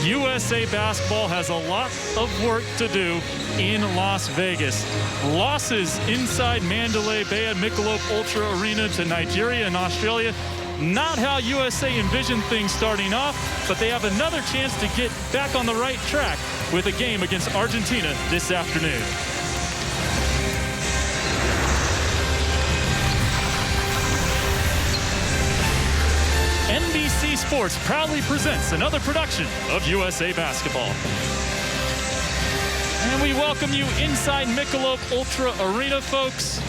USA basketball has a lot of work to do in Las Vegas. Losses inside Mandalay Bay at Michelob Ultra Arena to Nigeria and Australia. Not how USA envisioned things starting off, but they have another chance to get back on the right track with a game against Argentina this afternoon. NBC Sports proudly presents another production of USA Basketball. And we welcome you inside Michelob Ultra Arena, folks.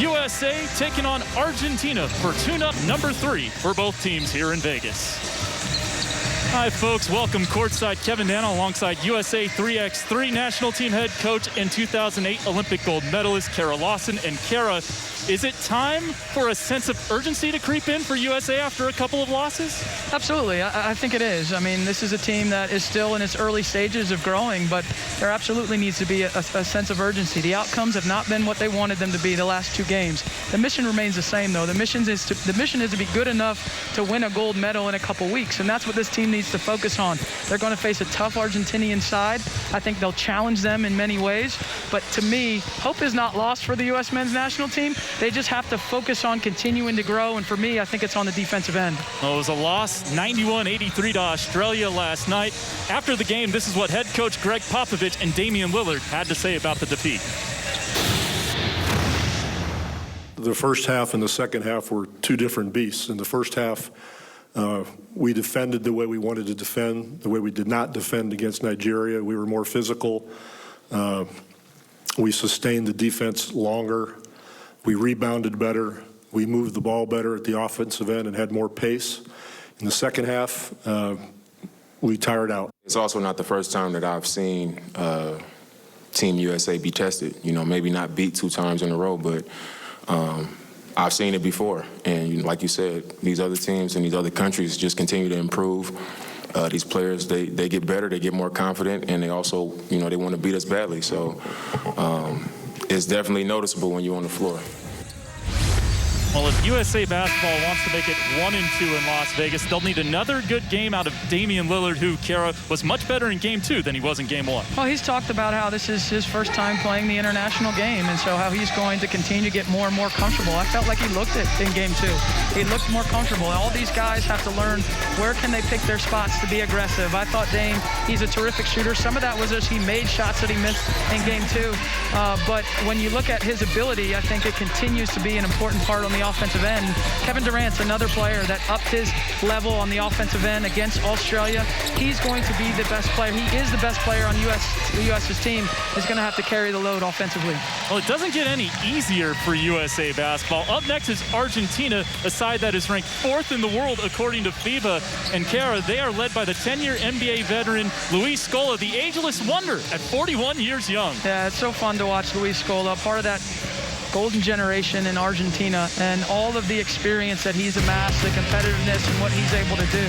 USA taking on Argentina for tune-up number 3 for both teams here in Vegas. Hi, folks. Welcome courtside Kevin Dano alongside USA 3x3 national team head coach and 2008 Olympic gold medalist Kara Lawson. And Kara, is it time for a sense of urgency to creep in for USA after a couple of losses? Absolutely. I think it is. I mean, this is a team that is still in its early stages of growing, but there absolutely needs to be a sense of urgency. The outcomes have not been what they wanted them to be the last 2 games. The mission remains the same, though. The mission is to be good enough to win a gold medal in a couple weeks, and that's what this team needs to focus on. They're going to face a tough Argentinian side. I think they'll challenge them in many ways, but to me, hope is not lost for the U.S. men's national team. They just have to focus on continuing to grow, and for me, I think it's on the defensive end. Well, it was a loss, 91-83 to Australia last night. After the game, this is what head coach Greg Popovich and Damian Lillard had to say about the defeat. The first half and the second half were 2 different beasts. In the first half, we defended the way we wanted to defend, the way we did not defend against Nigeria. We were more physical. We sustained the defense longer. We rebounded better. We moved the ball better at the offensive end and had more pace. In the second half, we tired out. It's also not the first time that I've seen Team USA be tested. You know, maybe not beat 2 times in a row, but I've seen it before. And like you said, these other teams and these other countries just continue to improve. These players, they get better, they get more confident, and they also, you know, they want to beat us badly. So it's definitely noticeable when you're on the floor. Well, if USA basketball wants to make it 1-2 in Las Vegas, they'll need another good game out of Damian Lillard, who, Kara, was much better in Game 2 than he was in Game 1. Well, he's talked about how this is his first time playing the international game, and so how he's going to continue to get more and more comfortable. I felt like he looked it in Game 2. He looked more comfortable. All these guys have to learn where can they pick their spots to be aggressive. I thought Dame, he's a terrific shooter. Some of that was as he made shots that he missed in Game 2. But when you look at his ability, I think it continues to be an important part on the offensive end. Kevin Durant's another player that upped his level on the offensive end against Australia. He's going to be the best player. He is the best player on the U.S.'s team. He's going to have to carry the load offensively. Well, it doesn't get any easier for USA basketball. Up next is Argentina, a side that is ranked 4th in the world according to FIBA. And Kara, they are led by the 10-year NBA veteran Luis Scola, the ageless wonder at 41 years young. Yeah, it's so fun to watch Luis Scola, part of that golden generation in Argentina, and all of the experience that he's amassed, the competitiveness and what he's able to do.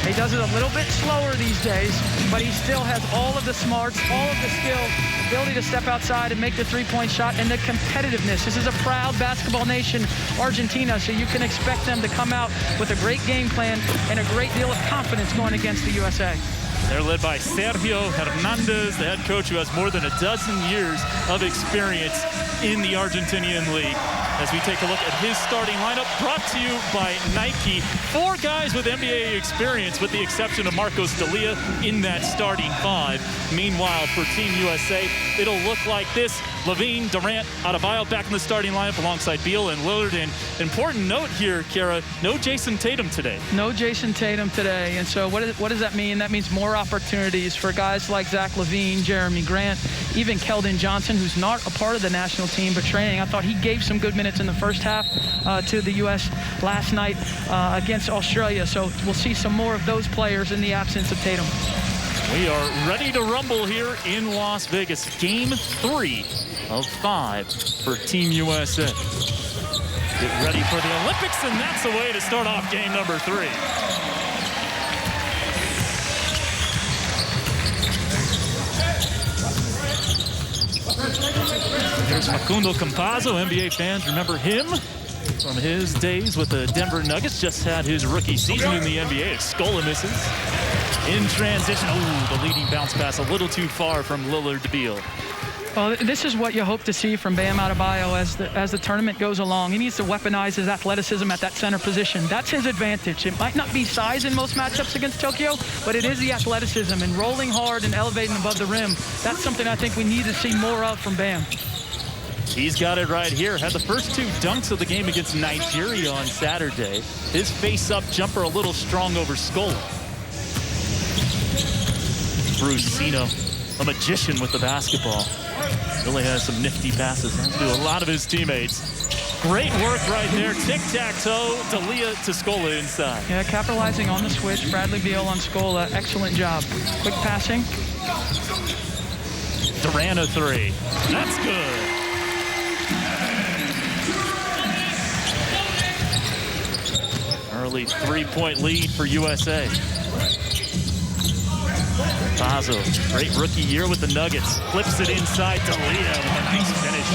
He does it a little bit slower these days, but he still has all of the smarts, all of the skill, ability to step outside and make the 3-point shot, and the competitiveness. This is a proud basketball nation, Argentina, so you can expect them to come out with a great game plan and a great deal of confidence going against the USA. They're led by Sergio Hernandez, the head coach who has more than a dozen years of experience in the Argentinian League. As we take a look at his starting lineup, brought to you by Nike. 4 guys with NBA experience, with the exception of Marcos D'Elia in that starting 5. Meanwhile, for Team USA, it'll look like this. Levine, Durant, Adebayo back in the starting lineup alongside Beal and Lillard. And important note here, Kara, no Jason Tatum today. No Jason Tatum today. And so what does that mean? That means more opportunities for guys like Zach LaVine, Jeremy Grant, even Keldon Johnson, who's not a part of the national team but training. I thought he gave some good minutes in the first half to the U.S. last night against Australia. So we'll see some more of those players in the absence of Tatum. We are ready to rumble here in Las Vegas. Game 3 of 5 for Team USA. Get ready for the Olympics, and that's the way to start off game number 3. Here's Facundo Campazzo. NBA fans remember him from his days with the Denver Nuggets. Just had his rookie season in the NBA. Scola misses. In transition, the leading bounce pass a little too far from Lillard to Beal. Well, this is what you hope to see from Bam Adebayo as the tournament goes along. He needs to weaponize his athleticism at that center position. That's his advantage. It might not be size in most matchups against Tokyo, but it is the athleticism and rolling hard and elevating above the rim. That's something I think we need to see more of from Bam. He's got it right here. Had the first 2 dunks of the game against Nigeria on Saturday. His face-up jumper a little strong over Scola. Brusino, a magician with the basketball. Really has some nifty passes. Has to do a lot of his teammates. Great work right there. Tic-tac-toe, D'Elia to Scola inside. Yeah, capitalizing on the switch. Bradley Beal on Scola. Excellent job. Quick passing. Durant a 3. That's good. Early 3-point lead for USA. Bazo, great rookie year with the Nuggets. Flips it inside to D'Elia with a nice finish.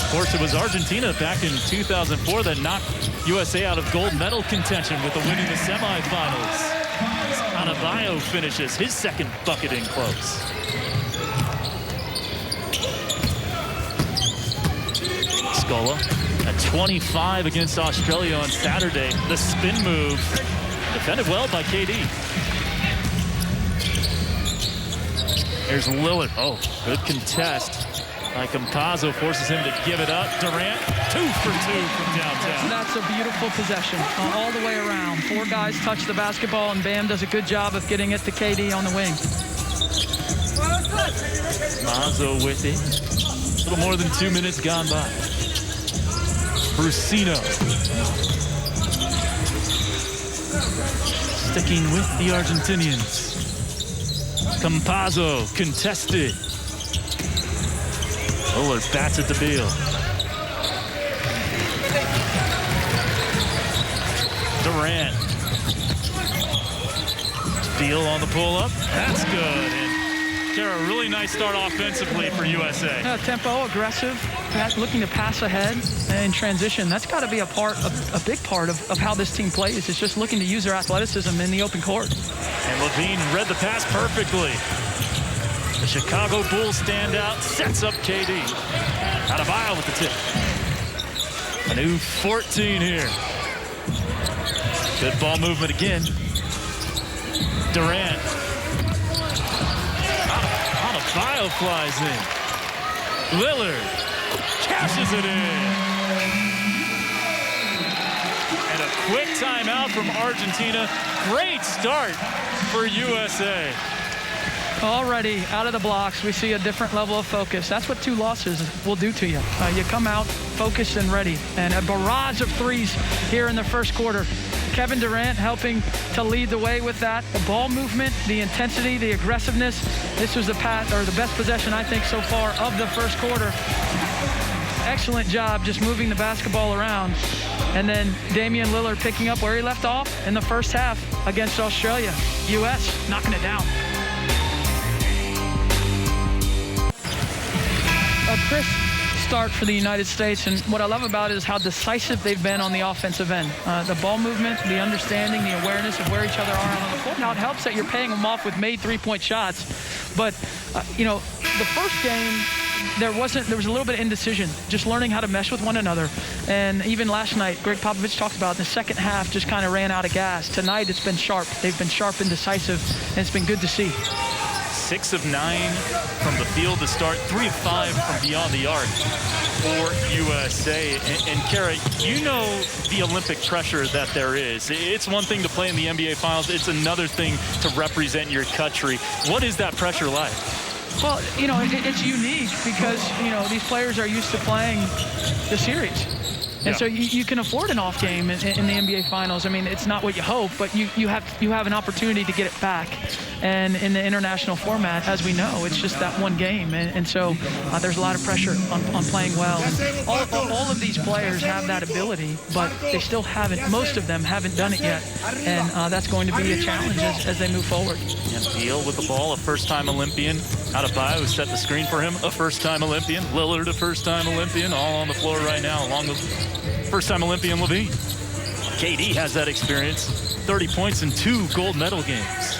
Of course, it was Argentina back in 2004 that knocked USA out of gold medal contention with a win in the semifinals. Adebayo finishes his second bucket in close. Scola at 25 against Australia on Saturday. The spin move. Defended well by KD. There's Lillard. Oh, good contest. Like Campazzo forces him to give it up. Durant, 2 for 2 from downtown. That's a beautiful possession all the way around. 4 guys touch the basketball, and Bam does a good job of getting it to KD on the wing. Campazzo with it. A little more than 2 minutes gone by. Brusino. Sticking with the Argentinians. Campazzo contested. Lillard bats it to Beal. Durant. Beal on the pull-up. That's good. And Kara, a really nice start offensively for USA. Tempo, aggressive, looking to pass ahead in transition. That's got to be a big part of how this team plays. It's just looking to use their athleticism in the open court. And Levine read the pass perfectly. The Chicago Bulls standout sets up KD. Adebayo with the tip. A new 14 here. Good ball movement again. Durant. Adebayo flies in. Lillard cashes it in. And a quick timeout from Argentina. Great start for USA. Already out of the blocks, we see a different level of focus. That's what 2 losses will do to you. You come out focused and ready. And a barrage of threes here in the first quarter. Kevin Durant helping to lead the way with that. The ball movement, the intensity, the aggressiveness. This was the best possession, I think, so far of the first quarter. Excellent job just moving the basketball around. And then Damian Lillard picking up where he left off in the first half against Australia. U.S. knocking it down. A crisp start for the United States, and what I love about it is how decisive they've been on the offensive end. The ball movement, the understanding, the awareness of where each other are on the court. Now, it helps that you're paying them off with made 3-point shots, but, the first game, there was a little bit of indecision, just learning how to mesh with one another. And even last night, Greg Popovich talked about in the second half just kind of ran out of gas. Tonight, it's been sharp. They've been sharp and decisive, and it's been good to see. 6 of 9 from the field to start, 3 of 5 from beyond the arc for USA. And Kara, you know the Olympic pressure that there is. It's one thing to play in the NBA Finals. It's another thing to represent your country. What is that pressure like? Well, it's unique because, these players are used to playing the series. And so you can afford an off game in the NBA Finals. I mean, it's not what you hope, but you have an opportunity to get it back. And in the international format, as we know, it's just that one game. And so there's a lot of pressure on playing well. And all of these players have that ability, but they still haven't, most of them haven't done it yet. And that's going to be a challenge as they move forward. And Beal with the ball, a first-time Olympian. Adebayo, who set the screen for him, a first-time Olympian. Lillard, a first-time Olympian, all on the floor right now, along with first-time Olympian Levine. KD has that experience. 30 points in 2 gold medal games.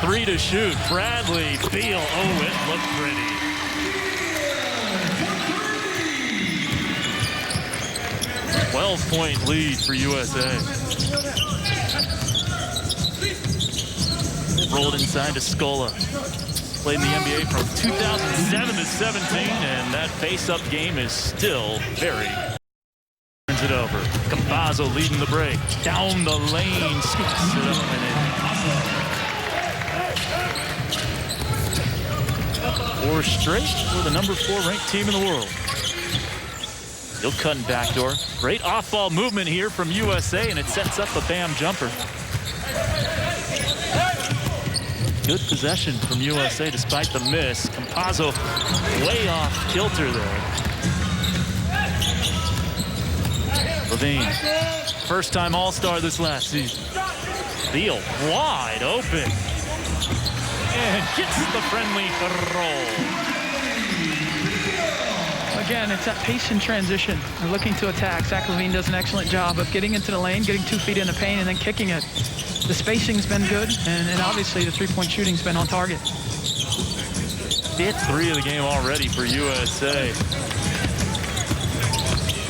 3 to shoot. Bradley Beal. Oh, it looked pretty. A 12-point lead for USA. Rolled inside to Scola. Played in the NBA from 2007 to 17, and that face-up game is still very. Turns it over. Campazzo leading the break. Down the lane, scoops it up and in. 4 straight for the number 4 ranked team in the world. Still cutting backdoor. Great off-ball movement here from USA, and it sets up a Bam jumper. Good possession from USA despite the miss. Campazzo way off kilter there. Levine, first-time All-Star this last season. Beal wide open. And gets the friendly roll. Again, it's that pace in transition. They're looking to attack. Zach LaVine does an excellent job of getting into the lane, getting 2 feet in the paint, and then kicking it. The spacing's been good, and obviously the three-point shooting's been on target. 5th 3 of the game already for USA.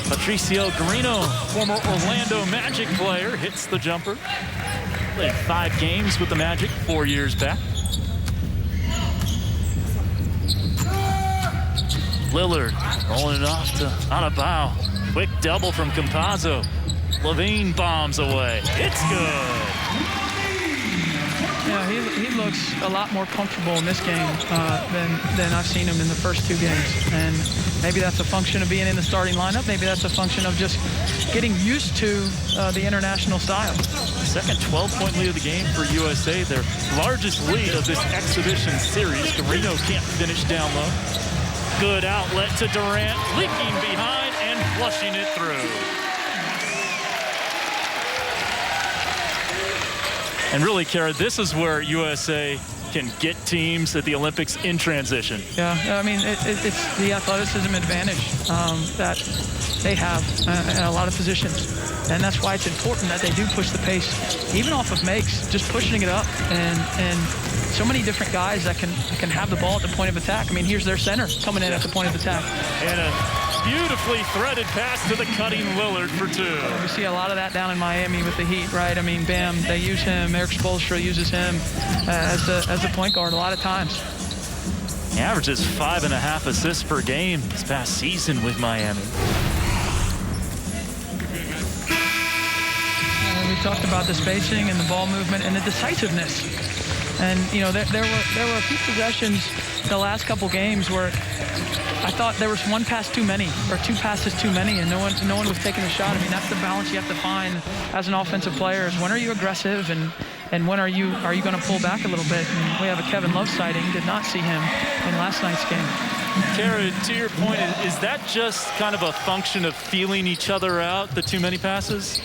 Patricio Garino, former Orlando Magic player, hits the jumper. Played 5 games with the Magic 4 years back. Lillard rolling it off to Adebayo. Quick double from Campazzo. Levine bombs away. It's good. Yeah, he looks a lot more comfortable in this game than I've seen him in the first 2 games. And maybe that's a function of being in the starting lineup. Maybe that's a function of just getting used to the international style. Second 12-point lead of the game for USA. Their largest lead of this exhibition series. Garino can't finish down low. Good outlet to Durant, leaking behind and flushing it through. And really, Kara, this is where USA can get teams at the Olympics in transition. Yeah, I mean, it's the athleticism advantage that they have in a lot of positions. And that's why it's important that they do push the pace, even off of makes, just pushing it up. And so many different guys that can have the ball at the point of attack. I mean, here's their center coming in at the point of attack. And a beautifully threaded pass to the cutting Lillard for 2. We see a lot of that down in Miami with the Heat, right? I mean, Bam, they use him. Eric Spoelstra uses him as the point guard a lot of times. He averages 5.5 assists per game this past season with Miami. And we talked about the spacing and the ball movement and the decisiveness. And, you know, there were a few possessions the last couple games where I thought there was 1 pass too many or 2 passes too many, and no one was taking a shot. I mean, that's the balance you have to find as an offensive player. Is when are you aggressive and when are you going to pull back a little bit? And we have a Kevin Love sighting. Did not see him in last night's game. Kara, to your point, is that just kind of a function of feeling each other out, the too many passes?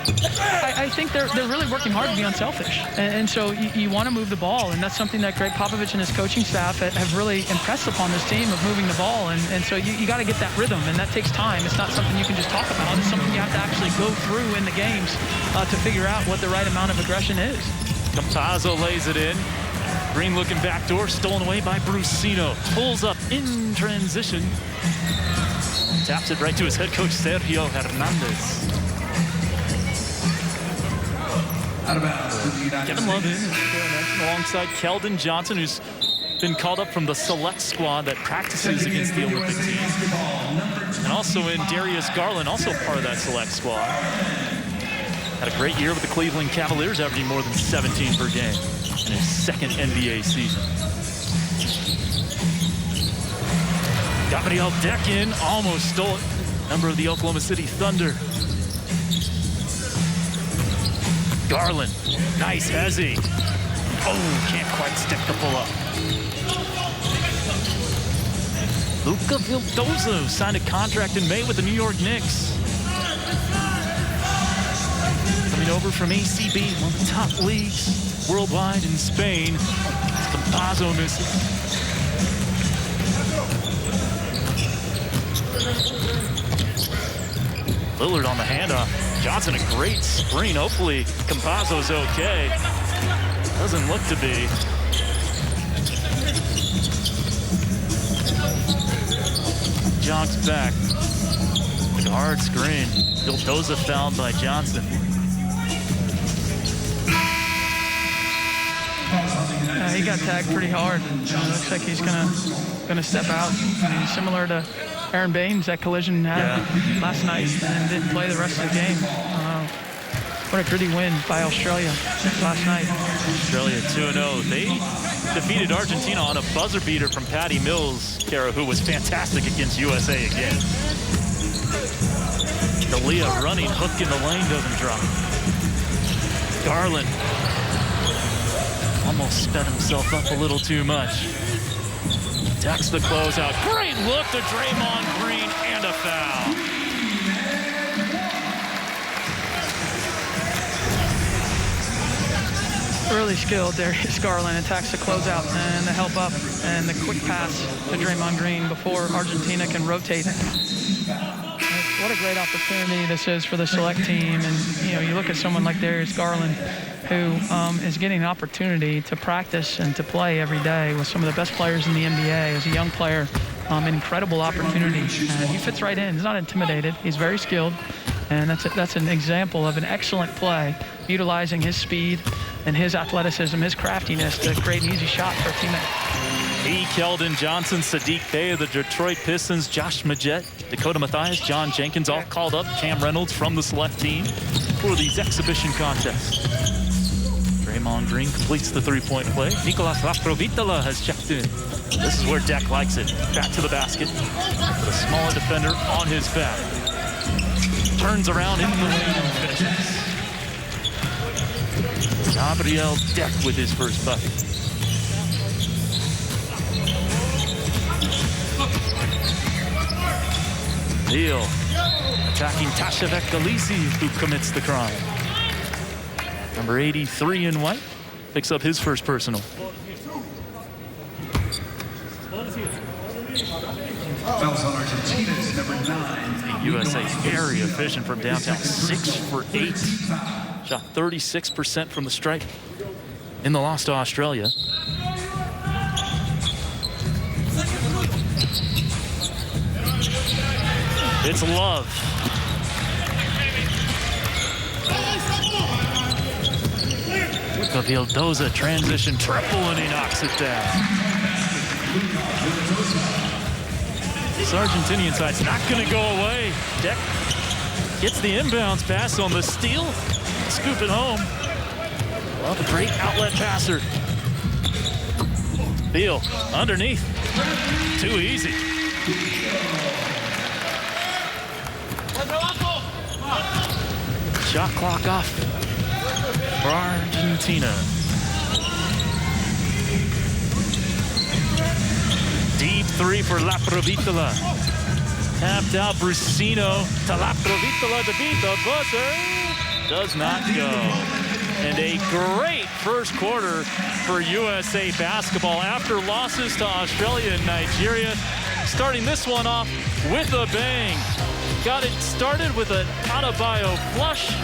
I think they're really working hard to be unselfish. And so you want to move the ball, and that's something that Greg Popovich and his coaching staff have really impressed upon this team of moving the ball. And so you got to get that rhythm, and that takes time. It's not something you can just talk about. It's something you have to actually go through in the games to figure out what the right amount of aggression is. Campazzo lays it in. Green looking backdoor, stolen away by Brusino. Pulls up in transition. Taps it right to his head coach, Sergio Hernandez. Kevin Love in alongside Keldon Johnson, who's been called up from the select squad that practices against the Olympic team. And also in Darius Garland, also part of that select squad. Had a great year with the Cleveland Cavaliers, averaging more than 17 per game in his second NBA season. Gabriel Dekin almost stole it. Member of the Oklahoma City Thunder. Garland, nice hezzy. Oh, can't quite stick the pull-up. Luka Vildozo signed a contract in May with the New York Knicks. Coming over from ACB, one of the top leagues worldwide in Spain. Campazzo missing. Lillard on the handoff. Johnson, a great screen. Hopefully, Campazzo's okay. Doesn't look to be. Jogs back. Like a hard screen. Vildoza fouled by Johnson. He got tagged pretty hard. Looks like he's gonna step out. I mean, similar to Aaron Baines, that collision had last night, and didn't play the rest of the game. What a gritty win by Australia last night. Australia 2-0. They defeated Argentina on a buzzer beater from Patty Mills, Kara, who was fantastic against USA again. D'Elia running, hook in the lane, doesn't drop. Garland almost sped himself up a little too much. Attacks the closeout. Great look to Draymond Green and a foul. Really skilled. Darius Garland attacks the closeout and the help up and the quick pass to Draymond Green before Argentina can rotate. What a great opportunity this is for the select team. And, you know, you look at someone like Darius Garland, who is getting an opportunity to practice and to play every day with some of the best players in the NBA. As a young player, an incredible opportunity. And he fits right in. He's not intimidated. He's very skilled. And that's an example of an excellent play, utilizing his speed and his athleticism, his craftiness to create an easy shot for a teammate. E. Keldon Johnson, Sadiq Bey of the Detroit Pistons, Josh Majette, Dakota Mathias, John Jenkins, all called up. Cam Reynolds from the select team for these exhibition contests. Draymond Green completes the three-point play. Nicolas Laprovitola has checked in. This is where Deck likes it. Back to the basket. With a smaller defender on his back. Turns around in the lane and finishes. Gabriel Deck with his first bucket. Beal attacking Tashevek Galisi, who commits the crime. Number 83 in white picks up his first personal. Fouls on Argentina is number 9. The USA very efficient from downtown, 6 for 8. Shot 36% from the stripe in the loss to Australia. It's Love. Vildoza transition triple and he knocks it down. This Argentinian side's not going to go away. Deck gets the inbounds pass on the steal. Scoop it home. Well, a great outlet passer. Beal underneath. Too easy. Shot clock off for Argentina. Deep three for Laprovitola. Tapped out Brusino to Laprovitola to beat the buzzer. Does not go. And a great first quarter for USA basketball after losses to Australia and Nigeria. Starting this one off with a bang. Got it started with an Adebayo flush.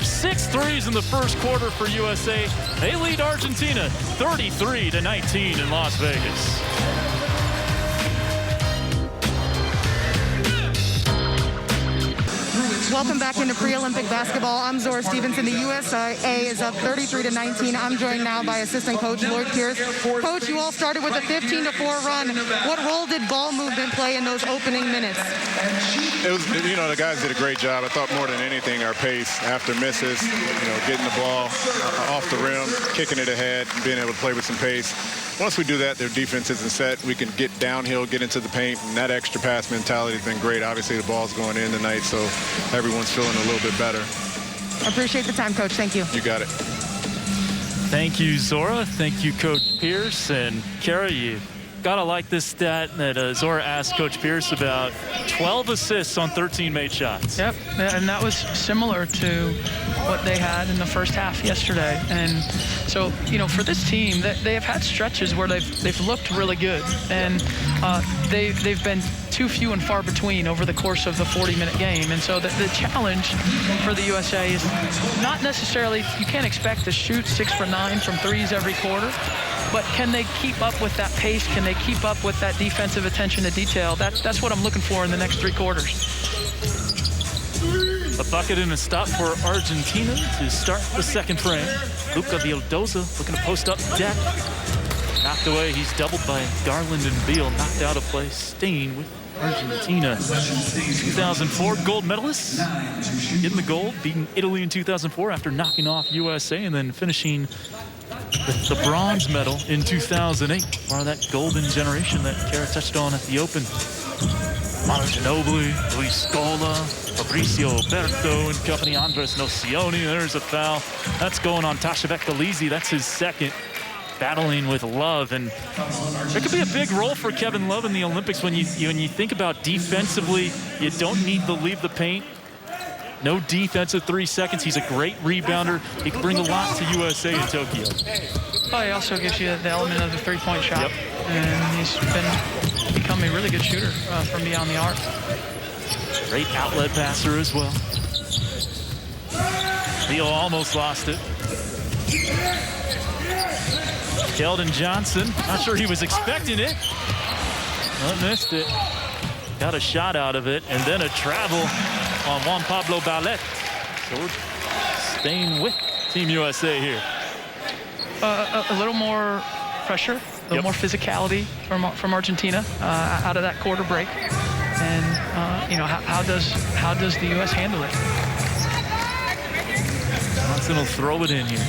6 threes in the first quarter for USA. They lead Argentina 33-19 in Las Vegas. Welcome back into pre-Olympic basketball. I'm Zora Stevenson. The USA is up 33-19. I'm joined now by assistant coach Lloyd Pierce. Coach, you all started with a 15-4 run. What role did ball movement play in those opening minutes? It was, the guys did a great job. I thought more than anything, our pace after misses, getting the ball off the rim, kicking it ahead, being able to play with some pace. Once we do that, their defense isn't set. We can get downhill, get into the paint, and that extra pass mentality has been great. Obviously, the ball's going in tonight, so everyone's feeling a little bit better. I appreciate the time, Coach. Thank you. You got it. Thank you, Zora. Thank you, Coach Pierce. And Kara, you Gotta like this stat that Zora asked Coach Pierce about. 12 assists on 13 made shots. Yep, and that was similar to what they had in the first half yesterday. And so, for this team, they have had stretches where they've looked really good, and they've been too few and far between over the course of the 40-minute game. And so the challenge for the USA is not necessarily, you can't expect to shoot 6 for 9 from threes every quarter, but can they keep up with that pace? Can they keep up with that defensive attention to detail? That's what I'm looking for in the next 3 quarters. A bucket and a stop for Argentina to start the second frame. Luca Vildoza looking to post up Deck. Knocked away. He's doubled by Garland and Beal. Knocked out of play. Staying with Argentina. 2004 gold medalists. Getting the gold. Beating Italy in 2004 after knocking off USA and then finishing with the bronze medal in 2008. Part of that golden generation that Kara touched on at the Open. Manu Ginobili, Luis Scola, Fabrizio Berto and company, Andres Nocioni. There's a foul. That's going on Tasha Galizzi. That's his second. Battling with Love, and there could be a big role for Kevin Love in the Olympics when you think about defensively. You don't need to leave the paint. No defensive 3 seconds. He's a great rebounder. He can bring a lot to USA in Tokyo. Oh, he also gives you the element of the 3-point shot. Yep. And he's become a really good shooter from beyond the arc. Great outlet passer as well. Beal almost lost it. Keldon Johnson, not sure he was expecting it. Well, missed it. Got a shot out of it, and then a travel on Juan Pablo Ballet. So staying with Team USA here. A little more pressure, a little more physicality from Argentina out of that quarter break. And how does the U.S. handle it? Johnson will throw it in here.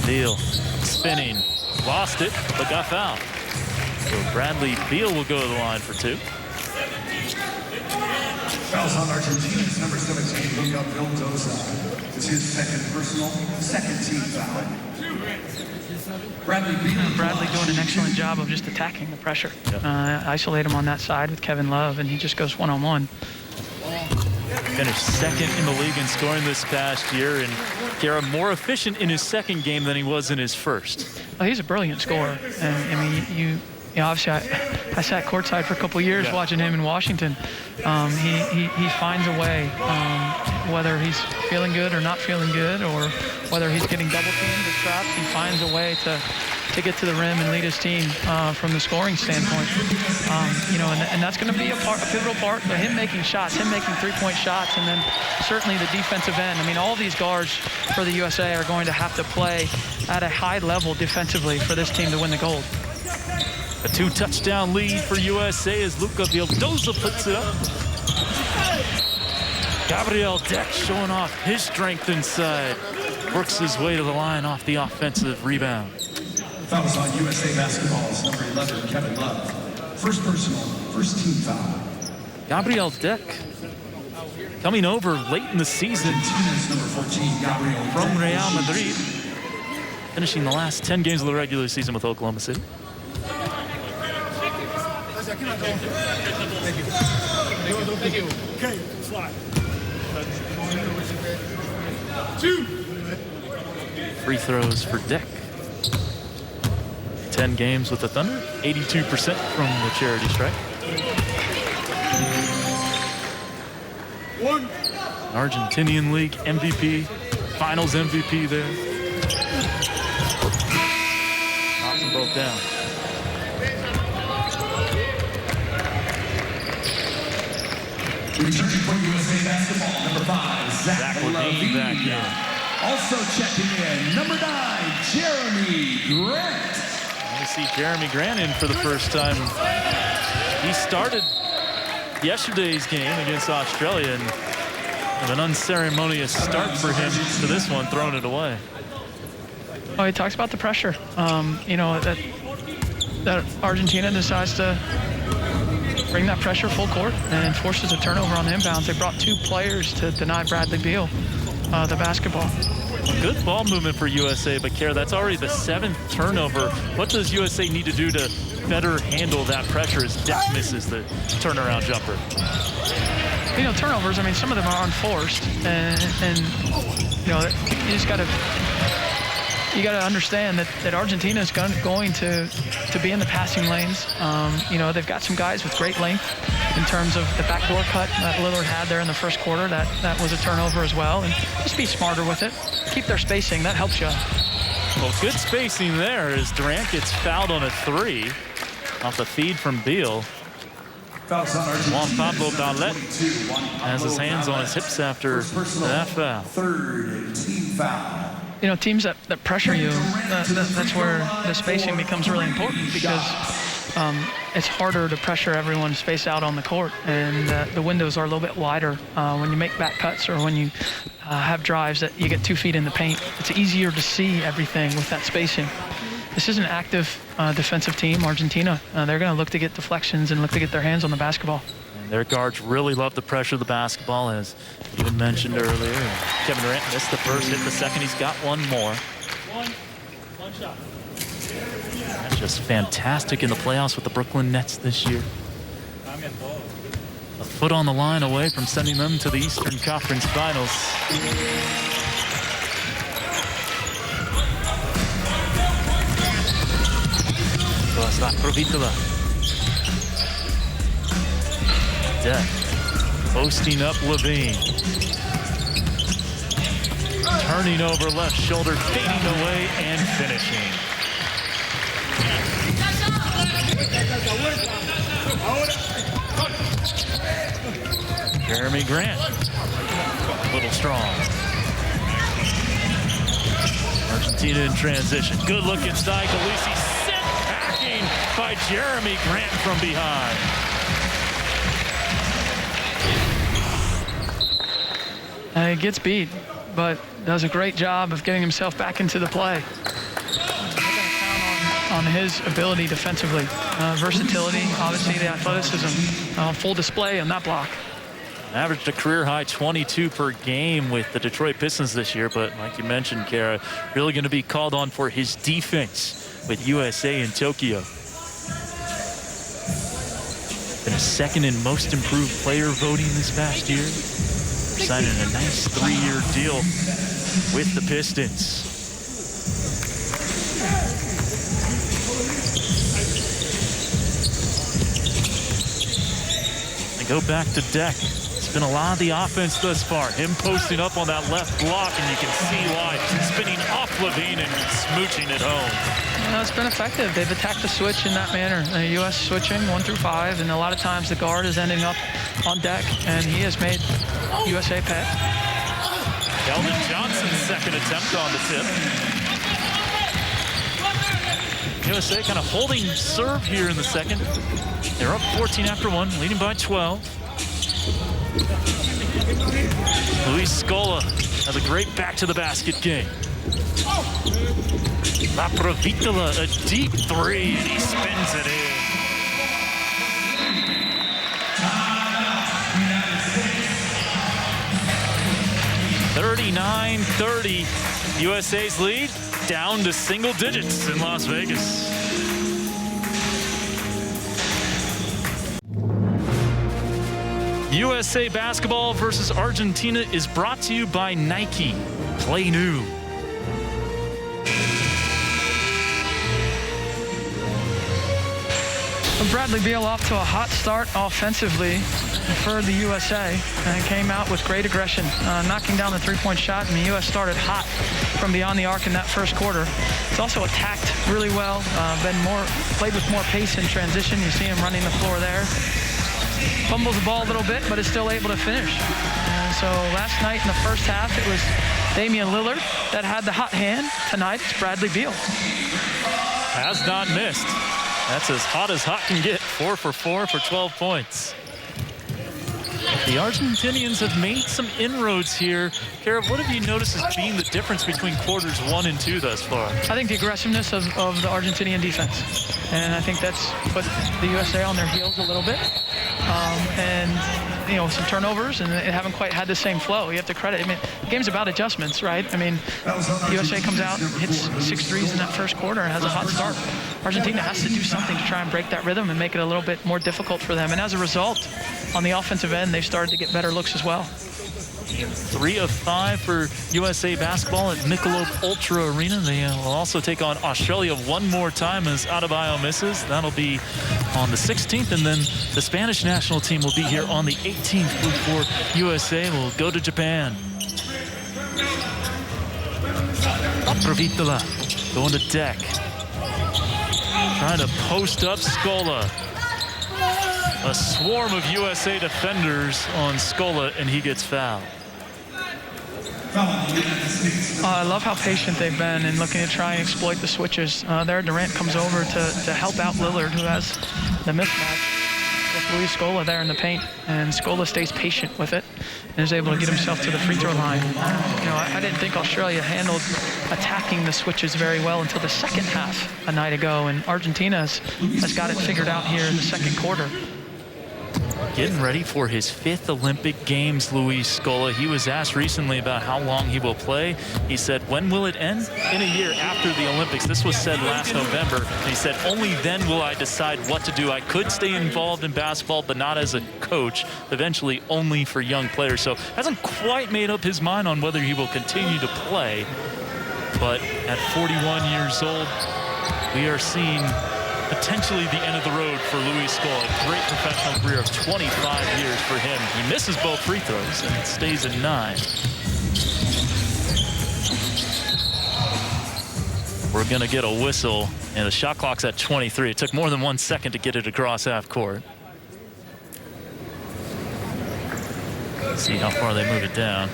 Beal spinning, lost it, but got fouled. So Bradley Beal will go to the line for 2. Fouls on Argentina's number 17, Luca Vildoza. It's his second team foul. Bradley doing an excellent job of just attacking the pressure. Isolate him on that side with Kevin Love, and he just goes one-on-one. Finished second in the league in scoring this past year, and Kara more efficient in his second game than he was in his first. Oh, he's a brilliant scorer, and I mean, obviously I sat courtside for a couple years watching him in Washington. He finds a way, whether he's feeling good or not feeling good, or whether he's getting double teamed or trapped, he finds a way to get to the rim and lead his team from the scoring standpoint. And that's going to be a pivotal part of him making shots, him making 3-point shots, and then certainly the defensive end. I mean, all these guards for the USA are going to have to play at a high level defensively for this team to win the gold. A 2-touchdown lead for USA as Luca Vildoza puts it up. Gabriel Deck showing off his strength inside. Works his way to the line off the offensive rebound. Fouls on USA Basketball's number 11, Kevin Love. First personal, first team foul. Gabriel Deck coming over late in the season from Real Madrid, finishing the last 10 games of the regular season with Oklahoma City. Thank you. Okay, slide. 2. Free throws for Deck. 10 games with the Thunder, 82% from the charity stripe. 1. Argentinian League MVP, Finals MVP there. Thompson broke down. Returning for USA Basketball, number 5, Zach Levine back in. Also checking in, number 9, Jeremy Grant. I see Jeremy Grant in for the first time. He started yesterday's game against Australia, and an unceremonious start for him to this one, throwing it away. Oh, he talks about the pressure. That Argentina decides to bring that pressure full court and forces a turnover on the inbounds. They brought 2 players to deny Bradley Beal the basketball. Good ball movement for USA, but Kara, that's already the 7th turnover. What does USA need to do to better handle that pressure as Deck misses the turnaround jumper? You know, turnovers, I mean, some of them are unforced, and you know, you just got to understand that Argentina is going to be in the passing lanes. You know, they've got some guys with great length in terms of the backdoor cut that Lillard had there in the first quarter. That was a turnover as well, and just be smarter with it. Keep their spacing. That helps you. Well, good spacing there as Durant gets fouled on a 3 off the feed from Beal. Juan Pablo Ballet has his hands on his hips after that foul. Third team foul. You know, teams that pressure you, that's where the spacing becomes really important, because it's harder to pressure everyone spaced out on the court, and the windows are a little bit wider when you make back cuts or when you have drives that you get 2 feet in the paint. It's easier to see everything with that spacing. This is an active defensive team, Argentina. They're going to look to get deflections and look to get their hands on the basketball. And their guards really love the pressure of the basketball, as you had mentioned earlier. Kevin Durant missed the first, hit the second. He's got one more. One shot. That's just fantastic in the playoffs with the Brooklyn Nets this year. A foot on the line away from sending them to the Eastern Conference Finals. Deck posting up Levine. Turning over left shoulder, fading away and finishing. Jeremy Grant, a little strong. Argentina in transition. Good look inside. Galisi sent packing by Jeremy Grant from behind. He gets beat, but does a great job of getting himself back into the play. On his ability defensively. Versatility, obviously the athleticism. Full display on that block. Averaged a career high 22 per game with the Detroit Pistons this year, but like you mentioned, Kara, really going to be called on for his defense with USA in Tokyo. Been a second in most improved player voting this past year. Signing a nice 3-year deal with the Pistons. They go back to Deck. It's been a lot of the offense thus far. Him posting up on that left block, and you can see why. Spinning off Levine and smooching it home. It's been effective. They've attacked the switch in that manner. The U.S. switching 1 through 5, and a lot of times the guard is ending up on Deck, and he has made USA pay. Keldon Johnson's second attempt on the tip. USA kind of holding serve here in the second. They're up 14 after 1, leading by 12. Luis Scola has a great back-to-the-basket game. La Provitola, a deep 3, and he spins it in. 39-30, USA's lead down to single digits in Las Vegas. USA basketball versus Argentina is brought to you by Nike. Play new. Bradley Beal off to a hot start offensively for the USA, and came out with great aggression, knocking down the three-point shot, and the U.S. started hot from beyond the arc in that first quarter. It's also attacked really well, played with more pace in transition. You see him running the floor there. Fumbles the ball a little bit, but is still able to finish. And so last night in the first half, it was Damian Lillard that had the hot hand. Tonight, it's Bradley Beal. Has not missed. That's as hot can get. 4 for 4 for 12 points. The Argentinians have made some inroads here. Kara, what have you noticed as being the difference between quarters 1 and 2 thus far? I think the aggressiveness of the Argentinian defense. And I think that's put the USA on their heels a little bit. And, some turnovers, and they haven't quite had the same flow. You have to credit. I mean, the game's about adjustments, right? I mean, USA comes out, hits 6 threes in that first quarter, and has a hot start. Argentina has to do something to try and break that rhythm and make it a little bit more difficult for them. And as a result, on the offensive end, they've started to get better looks as well. 3 of 5 for USA basketball at Michelob Ultra Arena. They will also take on Australia one more time as Adebayo misses. That'll be on the 16th, and then the Spanish national team will be here on the 18th before USA will go to Japan. Provitola going to deck. Trying to post up Scola. A swarm of USA defenders on Scola, and he gets fouled. I love how patient they've been in looking to try and exploit the switches. There, Durant comes over to help out Lillard, who has the mismatch with Luis Scola there in the paint, and Scola stays patient with it and is able to get himself to the free throw line. I didn't think Australia handled attacking the switches very well until the second half a night ago, and Argentina has got it figured out here in the second quarter. Getting ready for his 5th Olympic Games, Luis Scola. He was asked recently about how long he will play. He said, when will it end? In a year after the Olympics. This was said last November. And he said, only then will I decide what to do. I could stay involved in basketball, but not as a coach. Eventually only for young players. So hasn't quite made up his mind on whether he will continue to play. But at 41 years old, we are seeing potentially the end of the road for Luis Scola. Great professional career of 25 years for him. He misses both free throws and stays at 9. We're going to get a whistle, and the shot clock's at 23. It took more than 1 second to get it across half court. Let's see how far they move it down.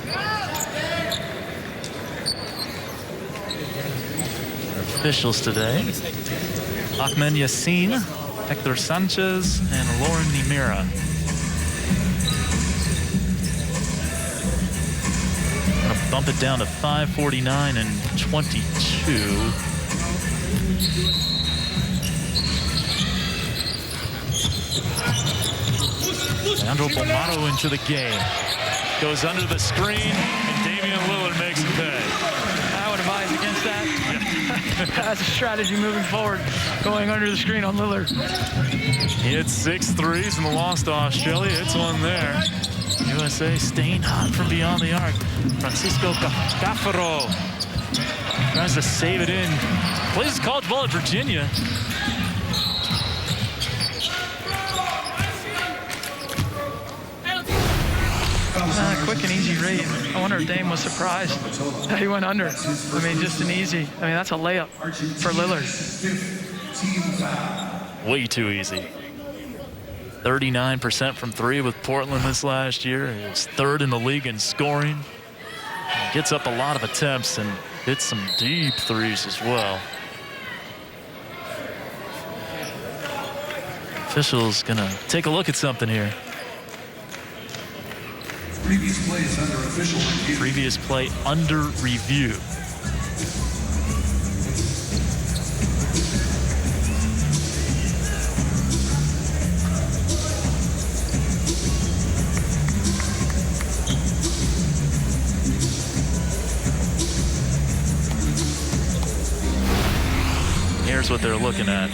Officials today: Ahmed Yassin, Hector Sanchez, and Lauren Nimira. Gonna bump it down to 5:49 and 22. Leandro Bolmaro into the game. Goes under the screen, and Damian Lillard makes him pay. I would advise against that. As a strategy moving forward, going under the screen on Lillard. He hit 6 threes in the loss to Australia. It's one there. USA staying hot from beyond the arc. Francisco Caffaro tries to save it in. Plays college ball at Virginia. Quick and easy rate. I wonder if Dame was surprised that he went under. I mean, just an easy. I mean, that's a layup for Lillard. Way too easy. 39% from 3 with Portland this last year. He was 3rd in the league in scoring. Gets up a lot of attempts and hits some deep threes as well. Officials gonna take a look at something here. Previous play is under official review. Previous play under review. Here's what they're looking at.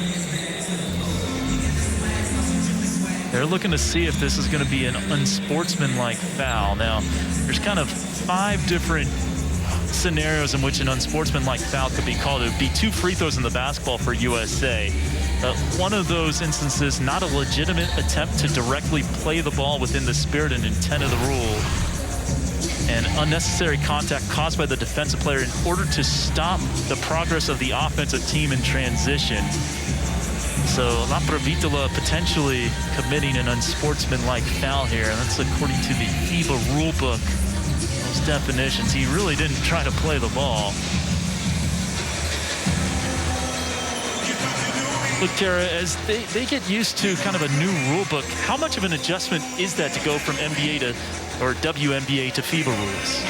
They're looking to see if this is going to be an unsportsmanlike foul. Now, there's kind of 5 different scenarios in which an unsportsmanlike foul could be called. It would be 2 free throws in the basketball for USA. One of those instances, not a legitimate attempt to directly play the ball within the spirit and intent of the rule. And unnecessary contact caused by the defensive player in order to stop the progress of the offensive team in transition. So La Provitola potentially committing an unsportsmanlike foul here. And that's according to the FIBA rulebook. Those definitions. He really didn't try to play the ball. Look, Tara, as they get used to kind of a new rulebook, how much of an adjustment is that to go from NBA to, or WNBA to FIBA rules?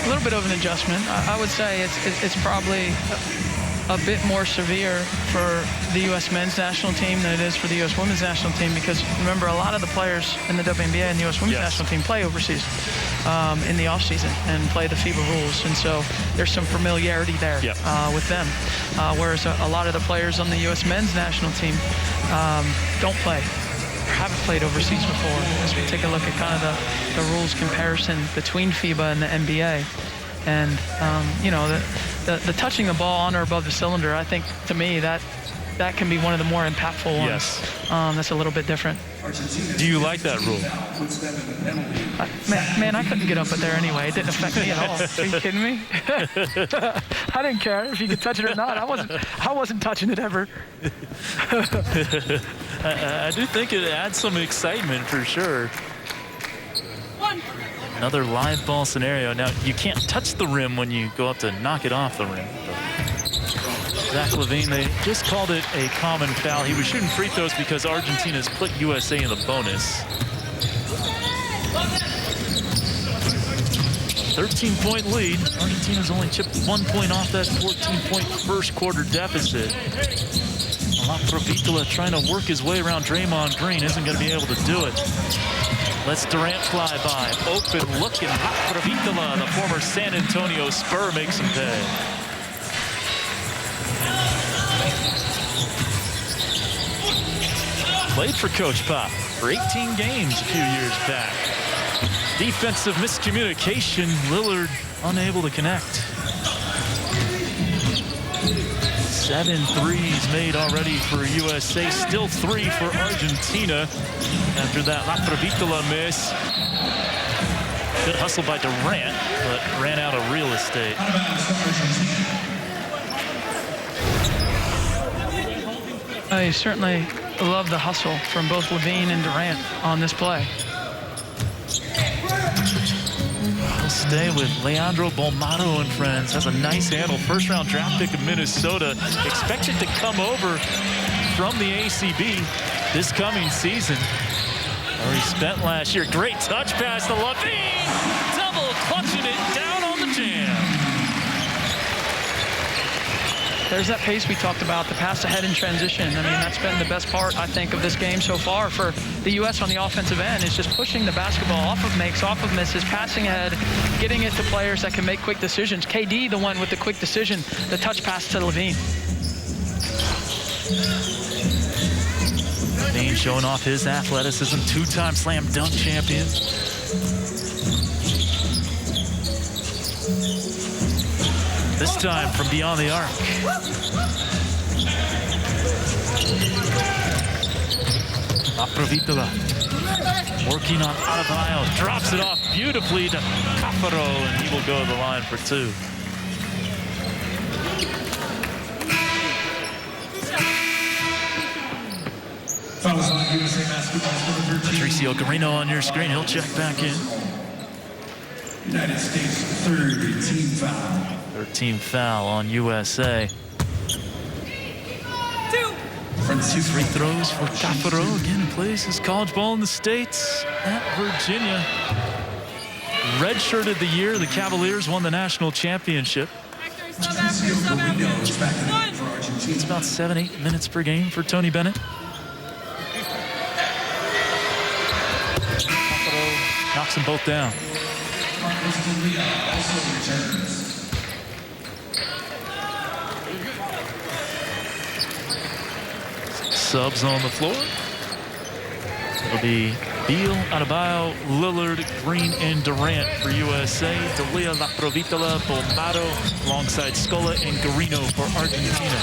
A little bit of an adjustment. I would say it's probably a bit more severe for the U.S. men's national team than it is for the U.S. women's national team, because remember, a lot of the players in the WNBA and the U.S. women's national team play overseas in the offseason and play the FIBA rules, and so there's some familiarity there with them, whereas a lot of the players on the U.S. men's national team don't play, haven't played overseas before, as we take a look at kind of the rules comparison between FIBA and the NBA. And, you know, the touching the ball on or above the cylinder, I think, to me, that can be one of the more impactful ones. Yes. That's a little bit different. Do you like that rule? Man, I couldn't get up there anyway. It didn't affect me at all. Are you kidding me? I didn't care if you could touch it or not. I wasn't touching it ever. I do think it adds some excitement for sure. Another live ball scenario. Now, you can't touch the rim when you go up to knock it off the rim. Zach Levine, they just called it a common foul. He was shooting free throws because Argentina's put USA in the bonus. 13-point lead. Argentina's only chipped 1 point off that 14-point first quarter deficit. Laprovitola trying to work his way around Draymond Green, isn't going to be able to do it. Let's Durant fly by. Open looking. Laprovitola, the former San Antonio Spur, makes him pay. Played for Coach Pop for 18 games a few years back. Defensive miscommunication. Lillard unable to connect. 7 threes made already for USA. Still 3 for Argentina after that Laprovitola miss. Good hustle by Durant, but ran out of real estate. I certainly love the hustle from both Levine and Durant on this play. We'll stay with Leandro Bolmaro and friends. Has a nice handle. First round draft pick of Minnesota. Expected to come over from the ACB this coming season. Where he spent last year. Great touch pass to Levine. Double clutching it down on the jam. There's that pace we talked about, the pass ahead in transition. I mean, that's been the best part, I think, of this game so far for the U.S. on the offensive end, is just pushing the basketball off of makes, off of misses, passing ahead, getting it to players that can make quick decisions. KD, the one with the quick decision, the touch pass to Levine. Levine showing off his athleticism, 2-time slam dunk champion. This time from beyond the arc. Laprovitola working on Adebayo, drops it off beautifully to Caparo, and he will go to the line for 2. Patricio Garino on your screen, he'll check back in. United States, third team foul. 13 foul on USA. 2 free throws for Caparo. Again, plays his college ball in the States at Virginia. Redshirted the year the Cavaliers won the national championship. It's about 7-8 minutes per game for Tony Bennett. Caparo knocks them both down. Subs on the floor. It'll be Beal, Adebayo, Lillard, Green, and Durant for USA. D'Elia, Laprovitola, Bolmaro, alongside Scola and Garino for Argentina.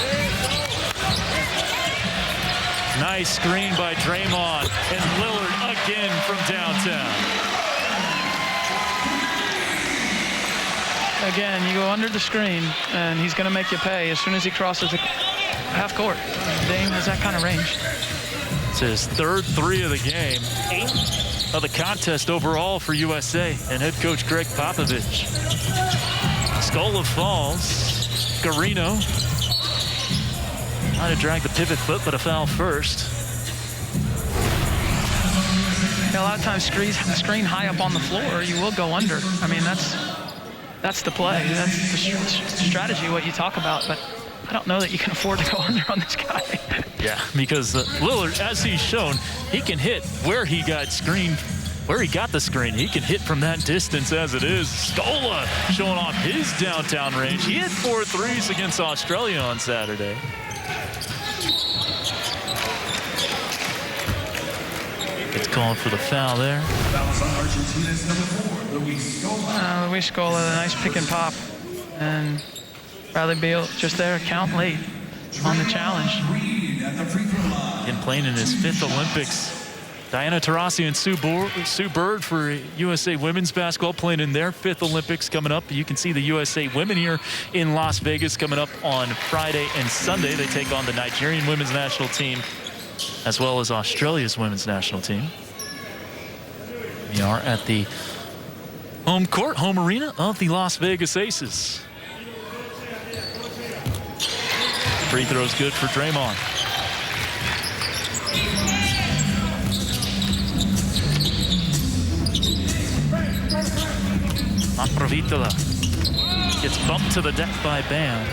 Nice screen by Draymond, and Lillard again from downtown. Again, you go under the screen, and he's going to make you pay as soon as he crosses the half court. Dame has that kind of range. It's his 3rd 3 of the game, 8th of the contest overall for USA and head coach Greg Popovich. Scola falls. Garino trying to drag the pivot foot, but a foul first. Yeah, a lot of times screen high up on the floor, you will go under. I mean, that's the play. That's the strategy, what you talk about. But I don't know that you can afford to go under on this guy. Yeah, because Lillard, as he's shown, he can hit where he got screened, where he got the screen. He can hit from that distance as it is. Scola showing off his downtown range. He hit 4 threes against Australia on Saturday. It's called for the foul there. That was on Argentina's number 4, Luis Scola. Luis Scola, a nice pick and pop. And Bradley Beal just there, count late on the challenge. And playing in his 5th Olympics. Diana Taurasi and Sue Bird for USA Women's Basketball playing in their 5th Olympics coming up. You can see the USA Women here in Las Vegas coming up on Friday and Sunday. They take on the Nigerian Women's National Team as well as Australia's Women's National Team. We are at the home court, home arena of the Las Vegas Aces. Free throw's good for Draymond. Laprovitola gets bumped to the deck by Bam.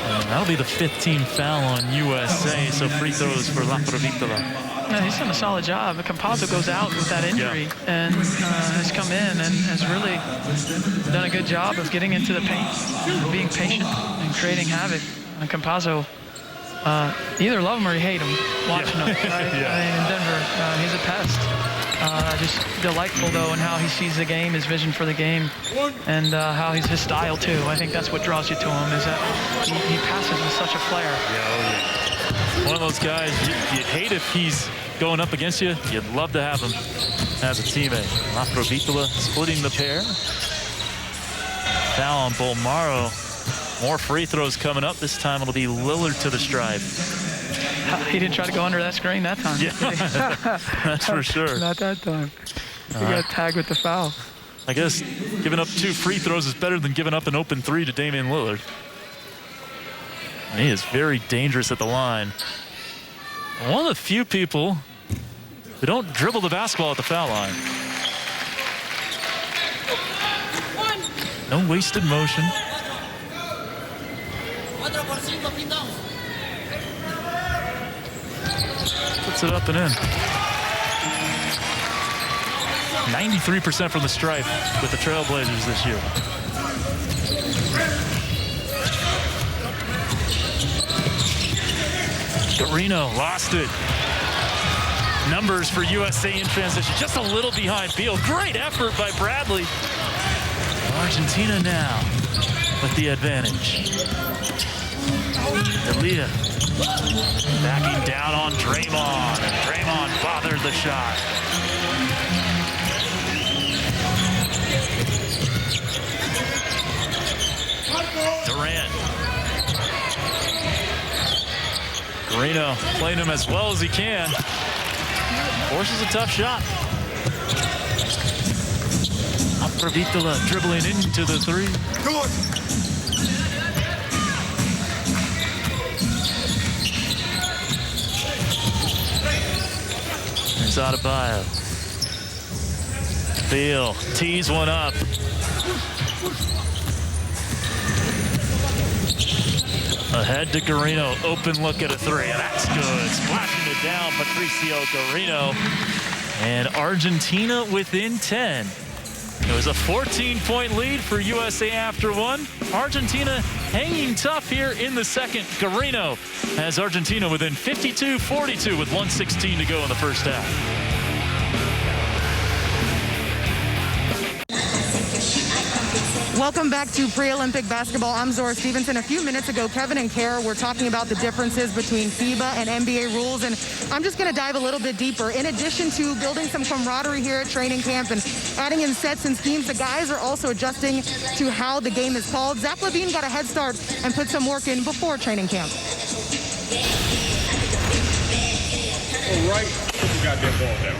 And that'll be the 5th team foul on USA, so free throws for Laprovitola. Yeah, he's done a solid job. Campazzo goes out with that injury and has come in and has really done a good job of getting into the paint, being patient and creating havoc. And Campazzo, either love him or you hate him watching him. Right? Yeah. I mean, in Denver, he's a pest. Just delightful, though, in how he sees the game, his vision for the game, and how he's his style, too. I think that's what draws you to him, is that he passes with such a flair. Yeah. One of those guys, you'd hate if he's going up against you. You'd love to have him as a teammate. Laprovitola splitting the pair. Foul on Bolmaro. More free throws coming up. This time it'll be Lillard to the stripe. He didn't try to go under that screen that time. Yeah, that's for sure. Not that time. He got tagged with the foul. I guess giving up 2 free throws is better than giving up an open 3 to Damian Lillard. He is very dangerous at the line. One of the few people who don't dribble the basketball at the foul line. No wasted motion. Puts it up and in. 93% from the stripe with the Trailblazers this year. Garino lost it. Numbers for USA in transition, just a little behind Beal. Great effort by Bradley. Argentina now with the advantage. D'Elia backing down on Draymond, and Draymond bothered the shot. Durant. Garino playing him as well as he can. Forces a tough shot. Laprovitola dribbling into the 3. There's Adebayo. Beal tees one up. Ahead to Garino, open look at a 3, and that's good. Splashing it down, Patricio Garino. And Argentina within 10. It was a 14-point lead for USA after 1. Argentina hanging tough here in the second. Garino has Argentina within 52-42 with 1:16 to go in the first half. Welcome back to Pre-Olympic Basketball. I'm Zora Stevenson. A few minutes ago, Kevin and Kara were talking about the differences between FIBA and NBA rules, and I'm just going to dive a little bit deeper. In addition to building some camaraderie here at training camp and adding in sets and schemes, the guys are also adjusting to how the game is called. Zach LaVine got a head start and put some work in before training camp. Right, put the goddamn ball down.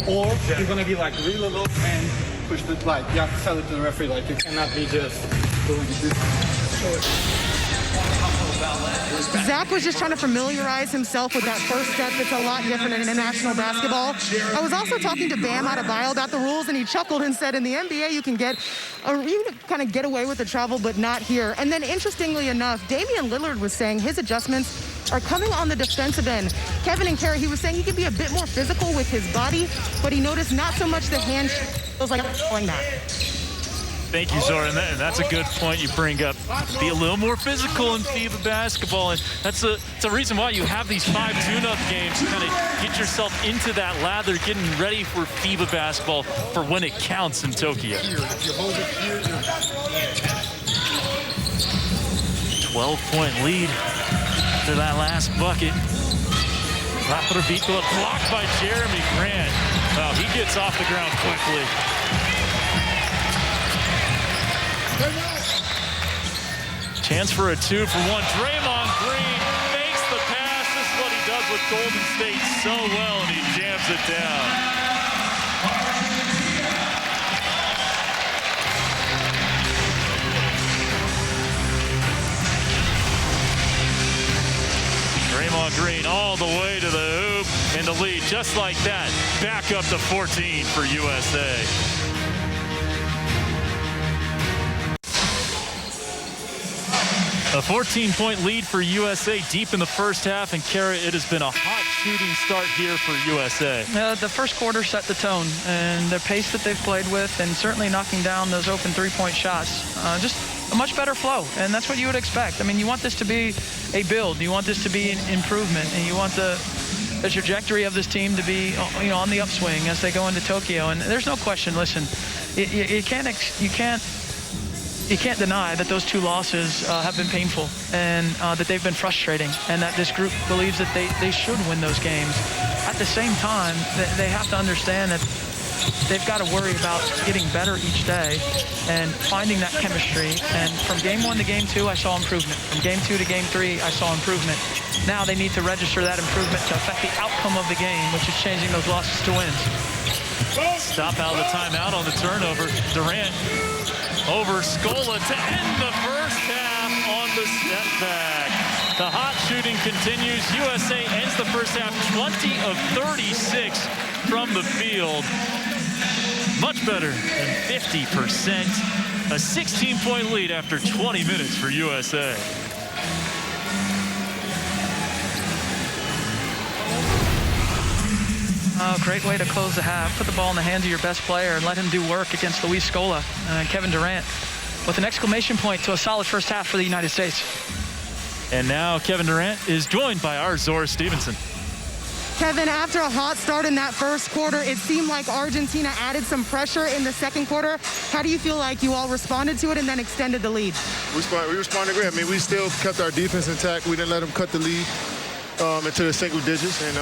Or you're going to be like really low and push the, like, you have to tell it to the referee, like, you cannot be just doing this. Zach was just trying to familiarize himself with that first step. It's a lot different in international basketball. I was also talking to Bam Adebayo about the rules, and he chuckled and said, in the NBA, you can kind of get away with the travel, but not here. And then, interestingly enough, Damian Lillard was saying his adjustments are coming on the defensive end. Kevin and Kerry, he was saying he could be a bit more physical with his body, but he noticed not so much the hand feels like pulling that. Thank you, Zora, and that's a good point you bring up. Be a little more physical in FIBA basketball, and it's a reason why you have these 5 tune-up games to kind of get yourself into that lather, getting ready for FIBA basketball for when it counts in Tokyo. 12-point lead after that last bucket. Rapidovito blocked by Jeremy Grant. Wow, he gets off the ground quickly. Chance for a 2-for-1. Draymond Green makes the pass. This is what he does with Golden State so well, and he jams it down. Draymond Green all the way to the hoop and the lead just like that. Back up to 14 for USA. A 14-point lead for USA deep in the first half, and Kara, it has been a hot shooting start here for USA. The first quarter set the tone, and the pace that they've played with, and certainly knocking down those open three-point shots, just a much better flow, and that's what you would expect. I mean, you want this to be a build, you want this to be an improvement, and you want the trajectory of this team to be, on the upswing as they go into Tokyo. And there's no question. Listen, you can't deny that those 2 losses have been painful, and that they've been frustrating, and that this group believes that they should win those games. At the same time, they have to understand that they've got to worry about getting better each day and finding that chemistry. And from game 1 to game 2, I saw improvement. From game 2 to game 3, I saw improvement. Now they need to register that improvement to affect the outcome of the game, which is changing those losses to wins. Stop out of the timeout on the turnover. Durant over Scola to end the first half on the step back. The hot shooting continues. USA ends the first half 20 of 36 from the field. Much better than 50%. A 16-point lead after 20 minutes for USA. Oh, great way to close the half. Put the ball in the hands of your best player and let him do work against Luis Scola and Kevin Durant with an exclamation point to a solid first half for the United States. And now Kevin Durant is joined by our Zora Stevenson. Kevin, after a hot start in that first quarter, it seemed like Argentina added some pressure in the second quarter. How do you feel like you all responded to it and then extended the lead? We responded great. I mean, we still kept our defense intact. We didn't let them cut the lead into the single digits. And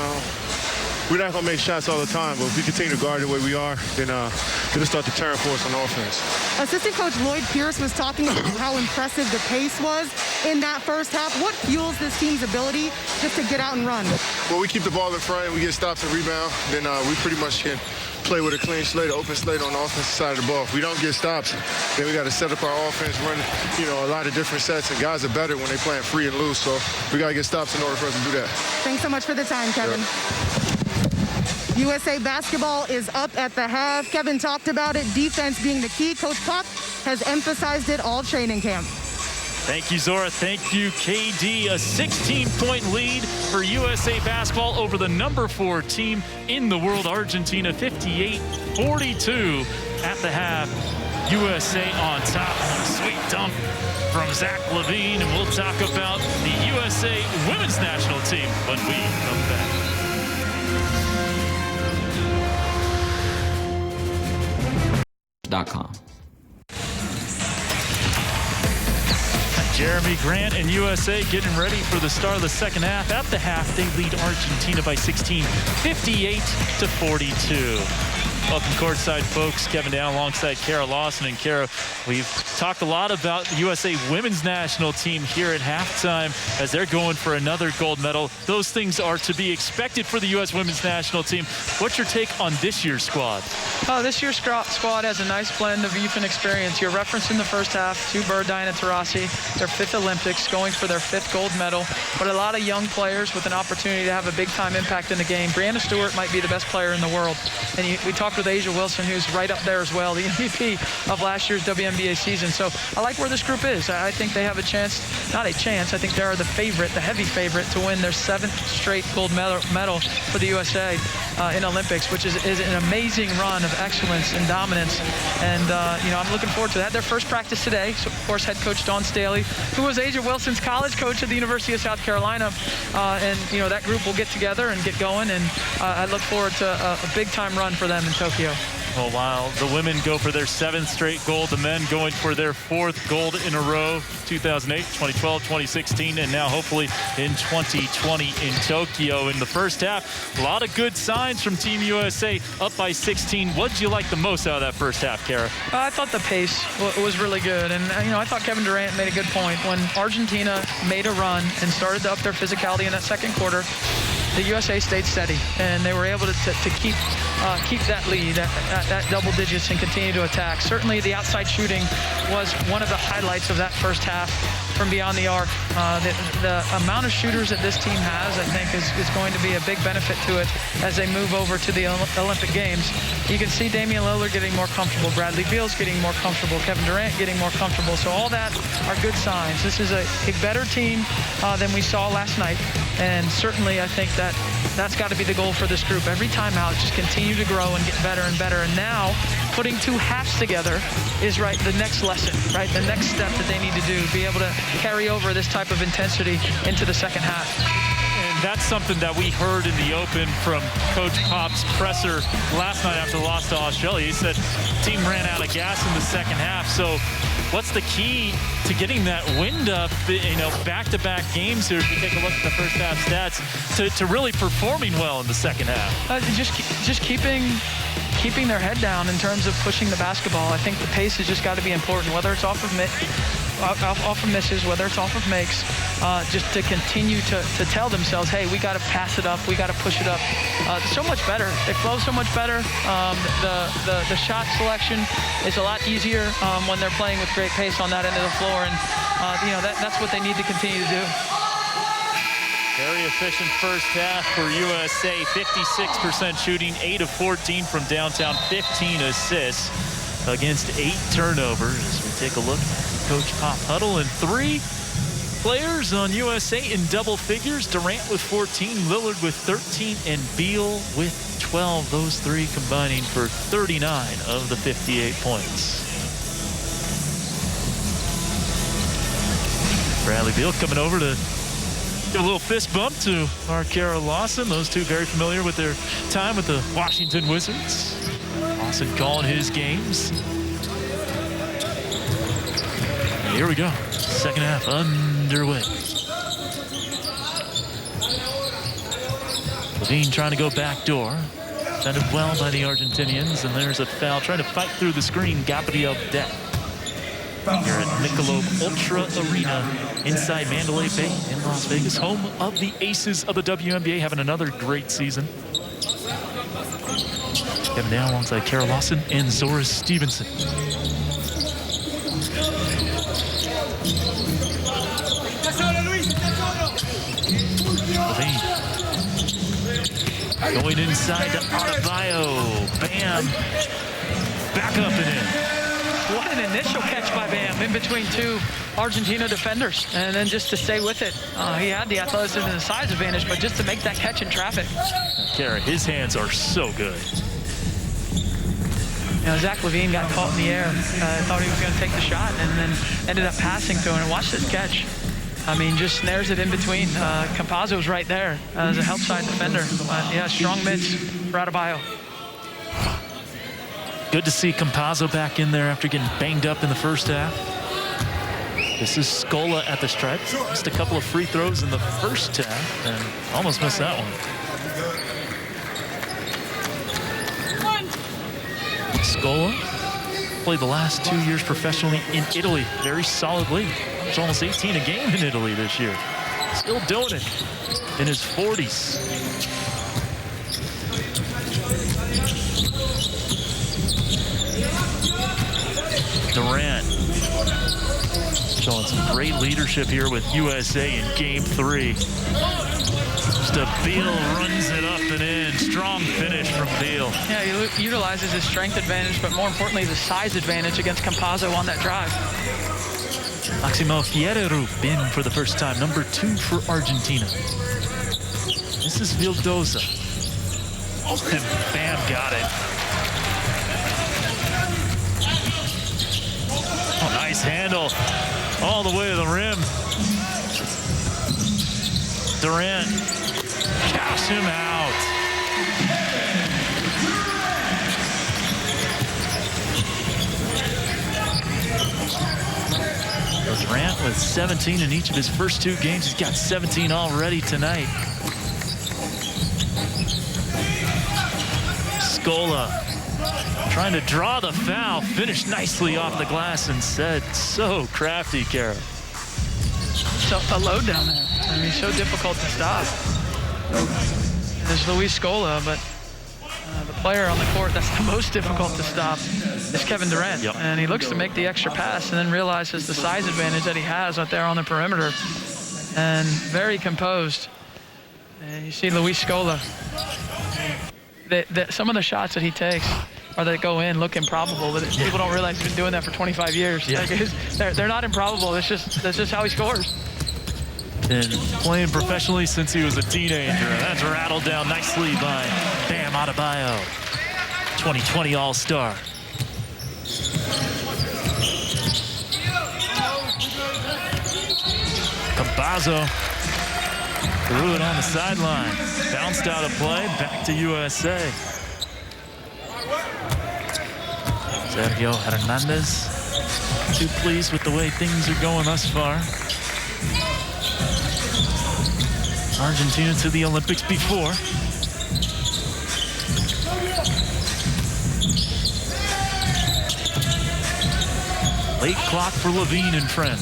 we're not going to make shots all the time, but if we continue to guard the way we are, then it'll start to turn for us on offense. Assistant coach Lloyd Pierce was talking about how impressive the pace was in that first half. What fuels this team's ability just to get out and run? Well, we keep the ball in front and we get stops and rebound, then we pretty much can play with a clean slate, an open slate on the offensive side of the ball. If we don't get stops, then we got to set up our offense, run, a lot of different sets, and guys are better when they're playing free and loose, so we got to get stops in order for us to do that. Thanks so much for the time, Kevin. Yeah. USA basketball is up at the half. Kevin talked about it, defense being the key. Coach Pop has emphasized it all training camp. Thank you, Zora. Thank you, KD. A 16-point lead for USA basketball over the number 4 team in the world, Argentina, 58-42 at the half. USA on top. Sweet dunk from Zach LaVine. And we'll talk about the USA women's national team when we come back. .com. Jeremy Grant and USA getting ready for the start of the second half. At the half, they lead Argentina by 16, 58-42. Welcome courtside, folks. Kevin Down alongside Kara Lawson. And Kara, we've talked a lot about the USA women's national team here at halftime as they're going for another gold medal. Those things are to be expected for the U.S. women's national team. What's your take on this year's squad? This year's squad has a nice blend of youth and experience. You're referencing the first half, Sue Bird, Diana Taurasi, their 5th Olympics, going for their 5th gold medal. But a lot of young players with an opportunity to have a big-time impact in the game. Brianna Stewart might be the best player in the world. And we talked with Asia Wilson, who's right up there as well, the MVP of last year's WNBA season. So I like where this group is. I think they have a chance, not a chance, I think they are the favorite, the heavy favorite to win their 7th straight gold medal for the USA in Olympics, which is an amazing run of excellence and dominance. And, I'm looking forward to that. Their first practice today. So, of course, head coach Dawn Staley, who was Asia Wilson's college coach at the University of South Carolina. That group will get together and get going. And I look forward to a big-time run for them in Tokyo. Well, while the women go for their 7th straight gold, the men going for their 4th gold in a row, 2008, 2012, 2016, and now hopefully in 2020 in Tokyo. In the first half, a lot of good signs from Team USA, up by 16. What did you like the most out of that first half, Kara? I thought the pace was really good. And, I thought Kevin Durant made a good point. When Argentina made a run and started to up their physicality in that second quarter, the USA stayed steady, and they were able to keep that lead at double digits and continue to attack. Certainly the outside shooting was one of the highlights of that first half from beyond the arc. The amount of shooters that this team has, I think, is going to be a big benefit to it as they move over to the Olympic Games. You can see Damian Lillard getting more comfortable, Bradley Beal's getting more comfortable, Kevin Durant getting more comfortable. So all that are good signs. This is a better team than we saw last night, and certainly I think that's got to be the goal for this group. Every time out, just continue to grow and get better and better. And now, putting 2 halves together is the next lesson, right? The next step that they need to do, be able to carry over this type of intensity into the second half. And that's something that we heard in the open from Coach Pop's presser last night after the loss to Australia. He said the team ran out of gas in the second half. So what's the key to getting that wind up, back-to-back games here, if you take a look at the first half stats, to really performing well in the second half? Just keeping their head down in terms of pushing the basketball. I think the pace has just got to be important, whether it's off of misses, whether it's off of makes, just to continue to tell themselves, hey, we got to pass it up, we got to push it up. So much better. They flow so much better. The shot selection is a lot easier when they're playing with great pace on that end of the floor, and that's what they need to continue to do. Very efficient first half for USA, 56% shooting, 8 of 14 from downtown, 15 assists against 8 turnovers. As we take a look, Coach Pop huddle, and 3 players on USA in double figures. Durant with 14, Lillard with 13, and Beal with 12. Those 3 combining for 39 of the 58 points. Bradley Beal coming over to give a little fist bump to our Kara Lawson. Those 2 very familiar with their time with the Washington Wizards. Lawson calling his games. And here we go. Second half underway. Levine trying to go backdoor. Defended well by the Argentinians, and there's a foul. Trying to fight through the screen, Gabriel Deck. Here at Michelob Ultra Arena inside Mandalay Bay in Las Vegas, home of the Aces of the WNBA, having another great season. Kevin Down alongside Kara Lawson and Zora Stevenson. Levine going inside to Adebayo. Bam. Back up and in. What an initial catch by Bam in between 2 Argentina defenders, and then just to stay with it. He had the athleticism and the size advantage, but just to make that catch in traffic. Kara, his hands are so good. Zach Levine got caught in the air. Thought he was going to take the shot, and then ended up passing to him. And watch this catch. I mean, just snares it in between. Campazzo's right there as a help side defender. Strong mids for Adebayo. Good to see Campazzo back in there after getting banged up in the first half. This is Scola at the stripe. Missed a couple of free throws in the first half and almost missed that one. Scola played the last 2 years professionally in Italy. Very solid league. It's almost 18 a game in Italy this year. Still doing it in his 40s. Durant showing some great leadership here with USA in Game 3. Just a Beal runs it up and in. Strong finish from Beal. Yeah, he utilizes his strength advantage, but more importantly, the size advantage against Campazzo on that drive. Maximo Fierro in for the first time, number 2 for Argentina. This is Vildoza. And Bam got it. Oh, nice handle. All the way to the rim. Durant cash him out. Durant with 17 in each of his first 2 games. He's got 17 already tonight. Scola trying to draw the foul, finished nicely off the glass and said, so crafty, Kara. So a load down there. I mean, so difficult to stop. There's Luis Scola, but the player on the court that's the most difficult to stop is Kevin Durant. Yep. And he looks to make the extra pass and then realizes the size advantage that he has out there on the perimeter. And very composed. And you see Luis Scola. Some of the shots that he takes or that go in look improbable, but people don't realize he's been doing that for 25 years. Yeah. Like, they're not improbable. That's just how he scores. Been playing professionally since he was a teenager. That's rattled down nicely by Bam Adebayo, 2020 All-Star. Campazzo threw it on the sideline. Bounced out of play, back to USA. Sergio Hernandez, too pleased with the way things are going thus far. Argentina to the Olympics before. Late clock for Levine and friends.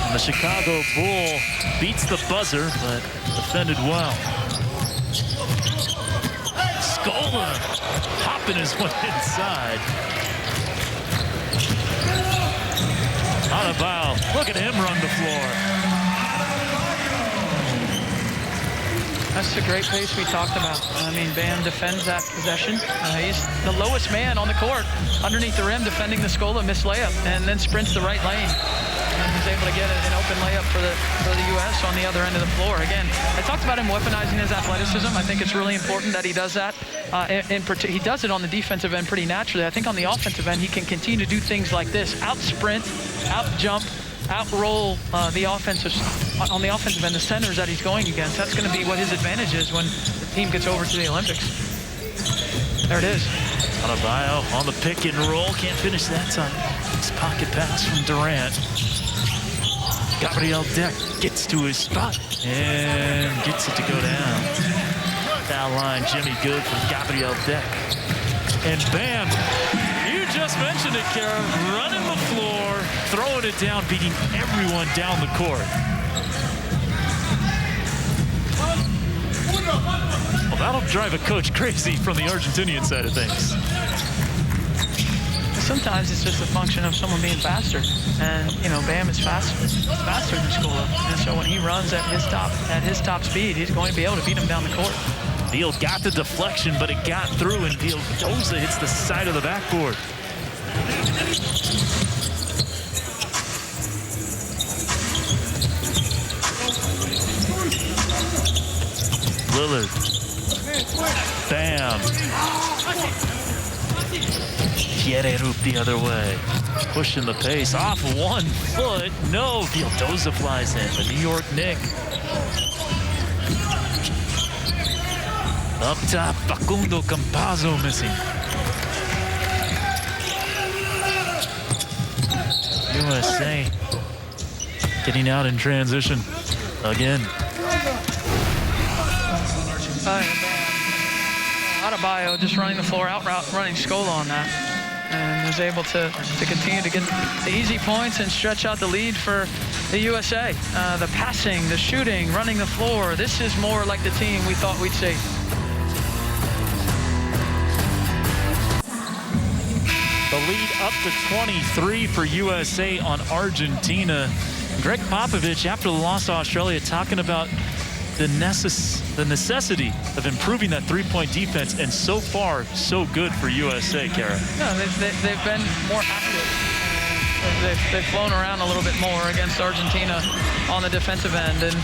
And the Chicago Bull beats the buzzer, but defended well. Scola hopping his way inside. Adebayo, look at him run the floor. That's the great pace we talked about. I mean, Bam defends that possession. He's the lowest man on the court, underneath the rim, defending the Scola missed layup, and then sprints the right lane. And he's able to get an open layup for the U.S. on the other end of the floor. Again, I talked about him weaponizing his athleticism. I think it's really important that he does that. He does it on the defensive end pretty naturally. I think on the offensive end, he can continue to do things like this: out sprint, out jump, out-roll the offensive on the offensive end, the centers that he's going against. That's going to be what his advantage is when the team gets over to the Olympics. There it is. Adebayo on the pick and roll, can't finish that time. Nice pocket pass from Durant. Gabriel Deck gets to his spot and gets it to go down. Foul line, Jimmy good from Gabriel Deck. And Bam, you just mentioned it, Kara, running the floor, throwing it down, beating everyone down the court. Well, that'll drive a coach crazy from the Argentinian side of things. Sometimes it's just a function of someone being faster, and Bam is faster than Scola, and so when he runs at his top speed, he's going to be able to beat him down the court. Beal got the deflection, but it got through, and Vildoza hits the side of the backboard. Lillard. Bam. Fierro the other way. Pushing the pace off 1 foot. No, Vildoza flies in. The New York Knick. Up top, Facundo Campazzo missing. USA getting out in transition Adebayo just running the floor, running Scola on that, and was able to continue to get the easy points and stretch out the lead for the USA. The passing, the shooting, running the floor. This is more like the team we thought we'd see. The lead up to 23 for USA on Argentina. Greg Popovich, after the loss to Australia, talking about the necessity of improving that three-point defense, and so far, so good for USA, Kara. No, they've been more active. They've flown around a little bit more against Argentina on the defensive end. And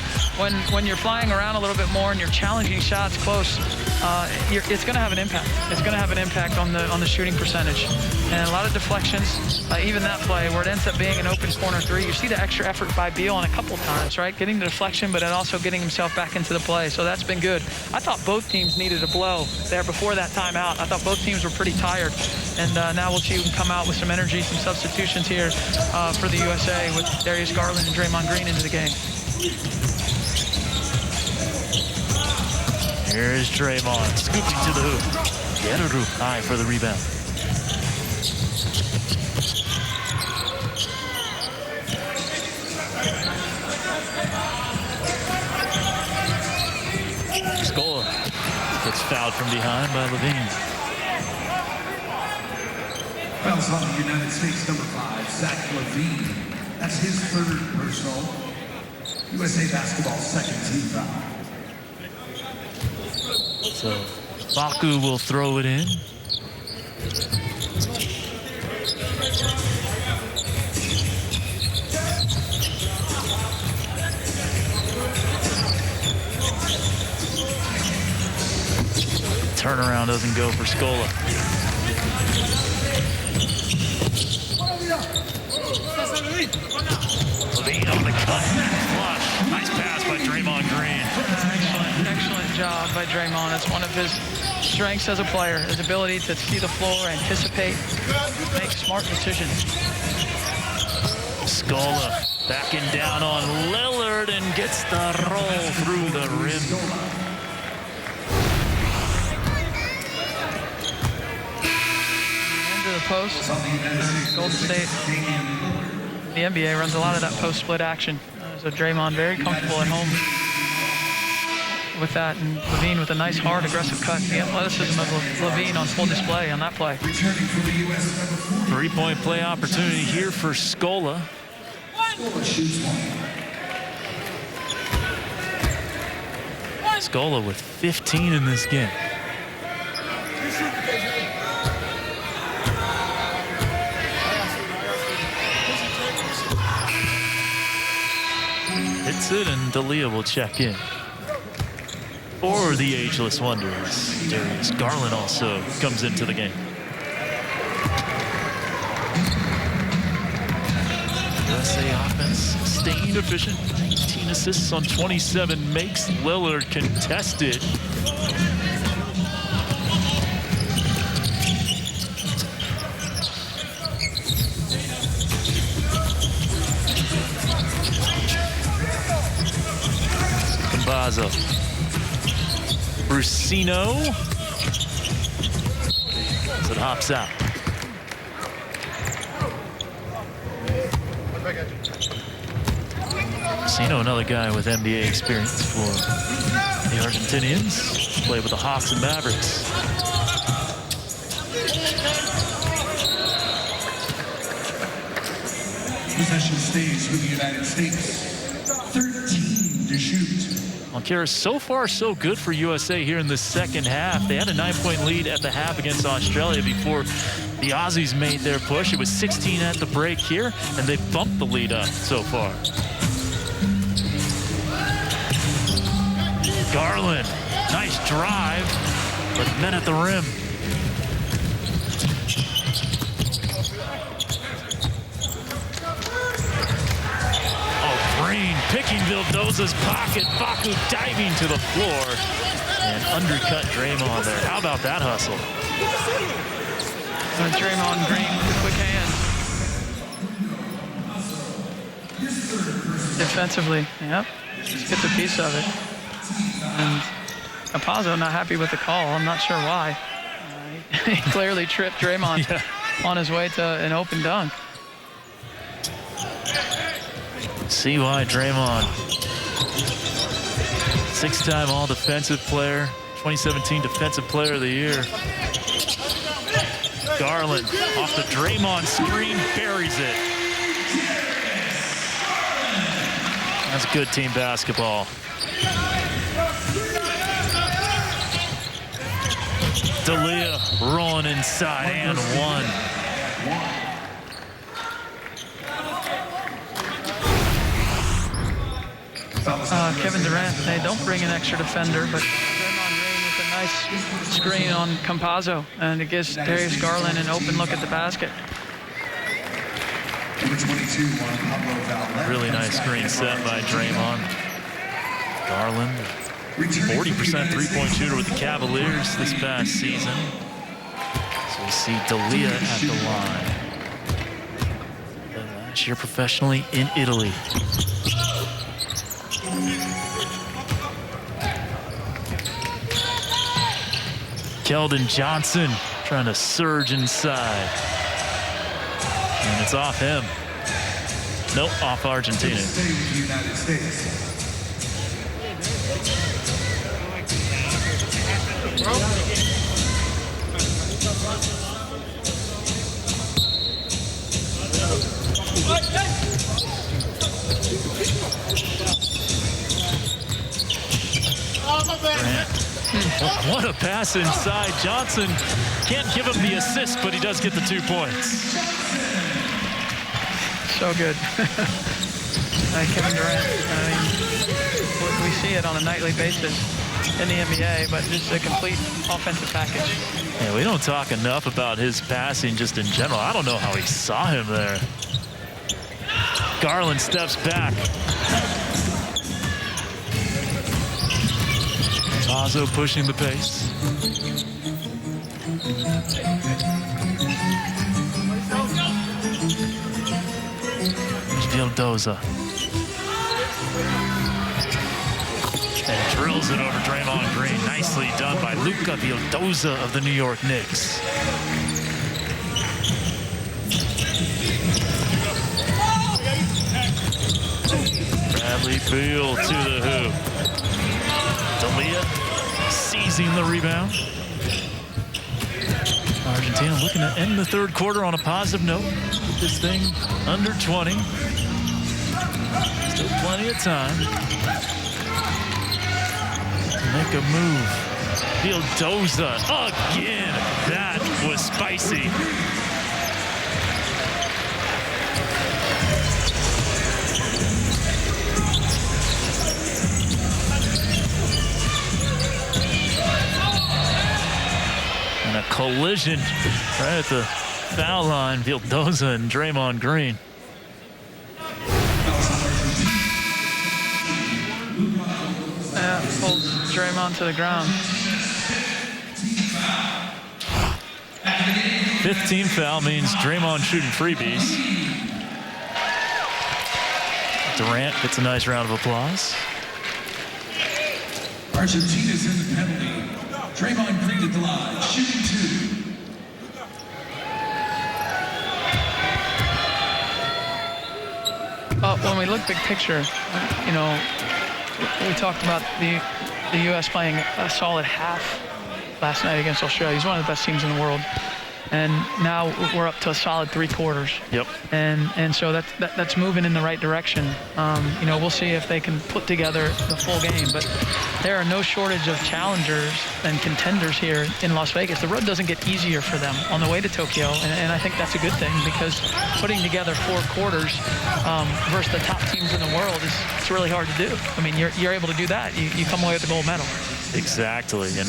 when you're flying around a little bit more and you're challenging shots close, it's going to have an impact. It's going to have an impact on the shooting percentage. And a lot of deflections, even that play where it ends up being an open corner three. You see the extra effort by Beal on a couple times, right? Getting the deflection, but then also getting himself back into the play. So that's been good. I thought both teams needed a blow there before that timeout. I thought both teams were pretty tired. And now we'll see who can come out with some energy, some substitutions here for the USA with Darius Garland and Draymond Green into the game. Here's Draymond, scooping to the hoop. Yeru high for the rebound. Scola gets fouled from behind by Levine. Fouls on the United States, number 5, Zach Levine. That's his third personal. USA basketball, second team foul. So Baku will throw it in. Turnaround doesn't go for Scola. Levine on the cut. Flush. Nice pass by Draymond Green. Excellent job by Draymond. It's one of his strengths as a player, his ability to see the floor, anticipate, make smart decisions. Scola backing down on Lillard and gets the roll through the rim. Into the post. Golden State, the NBA runs a lot of that post split action. So Draymond very comfortable at home with that, and Levine with a nice, hard, aggressive cut. The athleticism of Levine on full display on that play. Three-point play opportunity here for Scola. Scola with 15 in this game. Hits it, and D'Elia will check in. For the ageless wonders, Darius Garland also comes into the game. USA offense staying efficient. 19 assists on 27 makes. Lillard contested. Cambazo. Brusino. As it hops out. Brusino, another guy with NBA experience for the Argentinians. Played with the Hawks and Mavericks. Possession stays with the United States. 13 to shoot. Well, Kara, so far so good for USA here in the second half. They had a 9-point lead at the half against Australia before the Aussies made their push. It was 16 at the break here, and they bumped the lead up so far. Garland, nice drive, but men at the rim. Green picking Vildosa's pocket. Baku diving to the floor and undercut Draymond there. How about that hustle? Draymond Green with quick hands. Defensively, yep. Just gets a piece of it. And Campazzo not happy with the call. I'm not sure why. He clearly tripped Draymond on his way to an open dunk. See why Draymond, 6-time All-Defensive Player, 2017 Defensive Player of the Year. Garland off the Draymond screen, buries it. That's good team basketball. D'Elia rolling inside and one. Kevin Durant, they don't bring an extra defender, but Draymond Green with a nice screen on Campazzo, and it gives Darius Garland an open look at the basket. Really nice screen set by Draymond. Garland, 40% three-point shooter with the Cavaliers this past season. So we see D'Elia at the line. Last year professionally in Italy. Keldon Johnson trying to surge inside. And it's off him. Nope, off Argentina. Stay with the United States. What a pass inside. Johnson can't give him the assist, but he does get the 2 points. So good. Kevin Durant, we see it on a nightly basis in the NBA, but just a complete offensive package. Yeah, we don't talk enough about his passing just in general. I don't know how he saw him there. Garland steps back. Campazzo pushing the pace. Vildoza. And drills it over Draymond Green. Nicely done by Luka Vildoza of the New York Knicks. Bradley Beal to the hoop. D'Elia seizing the rebound. Argentina looking to end the third quarter on a positive note. Keep this thing under 20. Still plenty of time to make a move. Vildoza again. That was spicy. And a collision right at the foul line. Vildoza and Draymond Green. Pulls Draymond to the ground. 15 foul means Draymond shooting freebies. Durant gets a nice round of applause. Argentina's in the penalty. Draymond Green at the line, shooting 2. When we look big picture, you know, we talked about the U.S. playing a solid half last night against Australia. He's one of the best teams in the world. And now we're up to a solid 3 quarters. Yep. And so that's moving in the right direction. You know, we'll see if they can put together the full game. But there are no shortage of challengers and contenders here in Las Vegas. The road doesn't get easier for them on the way to Tokyo. And I think that's a good thing, because putting together 4 quarters versus the top teams in the world it's really hard to do. I mean, you're able to do that. You come away with the gold medal. Exactly, and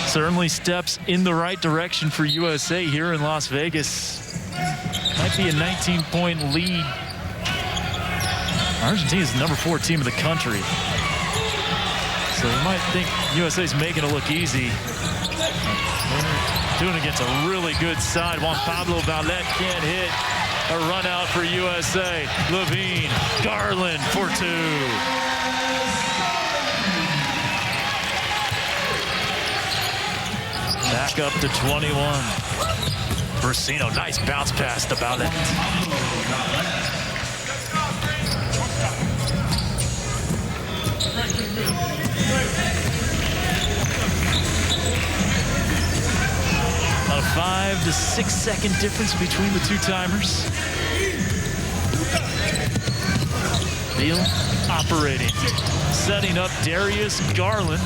certainly steps in the right direction for USA here in Las Vegas. Might be a 19-point lead. Argentina is the number 4 team in the country. So you might think USA's making it look easy. Doing it against a really good side. Juan Pablo Valette can't hit. A run out for USA. Levine, Garland for 2. back up to 21. Brusino, nice bounce pass to Ballet. About a 5 to 6 second difference between the two timers. Beal operating, setting up Darius Garland.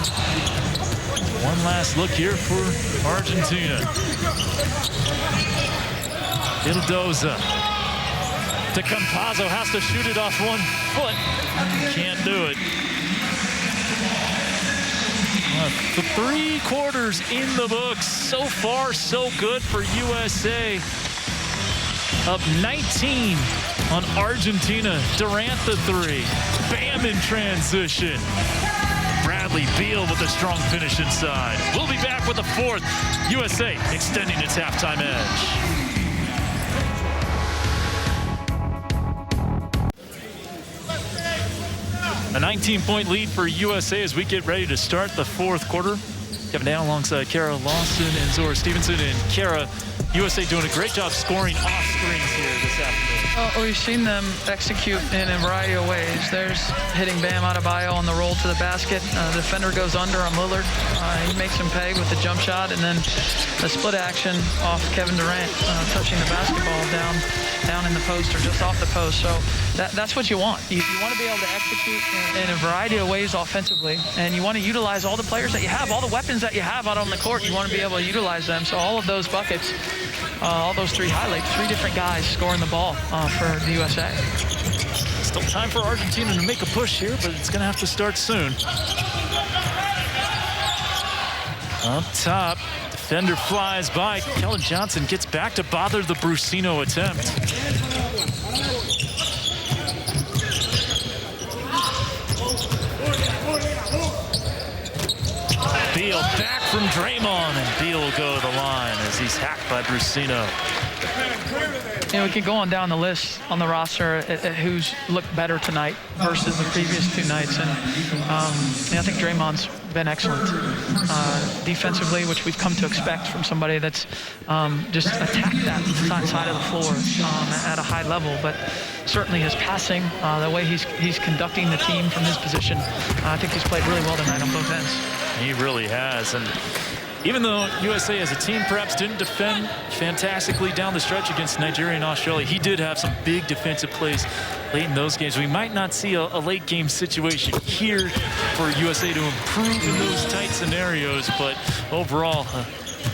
One last look here for Argentina. Ildoza to Campazzo, has to shoot it off 1 foot. Can't do it. 3 quarters in the books. So far, so good for USA. Up 19 on Argentina. Durant the 3. Bam in transition. Bradley Beal with a strong finish inside. We'll be back with the 4th. USA extending its halftime edge. A 19-point lead for USA as we get ready to start the 4th quarter. Kevin Down alongside Kara Lawson and Zora Stevenson. And Kara, USA doing a great job scoring off screens here this afternoon. We've seen them execute in a variety of ways. There's hitting Bam Adebayo on the roll to the basket. The defender goes under on Lillard. He makes him pay with the jump shot, and then the split action off Kevin Durant, touching the basketball down in the post or just off the post. So that's what you want. You want to be able to execute in a variety of ways offensively, and you want to utilize all the players that you have, all the weapons that you have out on the court. You want to be able to utilize them. So all of those buckets, all those 3 highlights, 3 different guys scoring the ball for the USA. Still time for Argentina to make a push here, but it's going to have to start soon. Up top, defender flies by. Kellen Johnson gets back to bother the Brusino attempt. Beal back from Draymond, and Beal will go to the line as he's hacked by Brusino. You know, we can go on down the list on the roster at who's looked better tonight versus the previous 2 nights. And I think Draymond's been excellent defensively, which we've come to expect from somebody that's just attacked that side of the floor at a high level. But certainly his passing, the way he's conducting the team from his position, I think he's played really well tonight on both ends. He really has. And even though USA as a team perhaps didn't defend fantastically down the stretch against Nigeria and Australia, he did have some big defensive plays late in those games. We might not see a late game situation here for USA to improve in those tight scenarios, but overall, a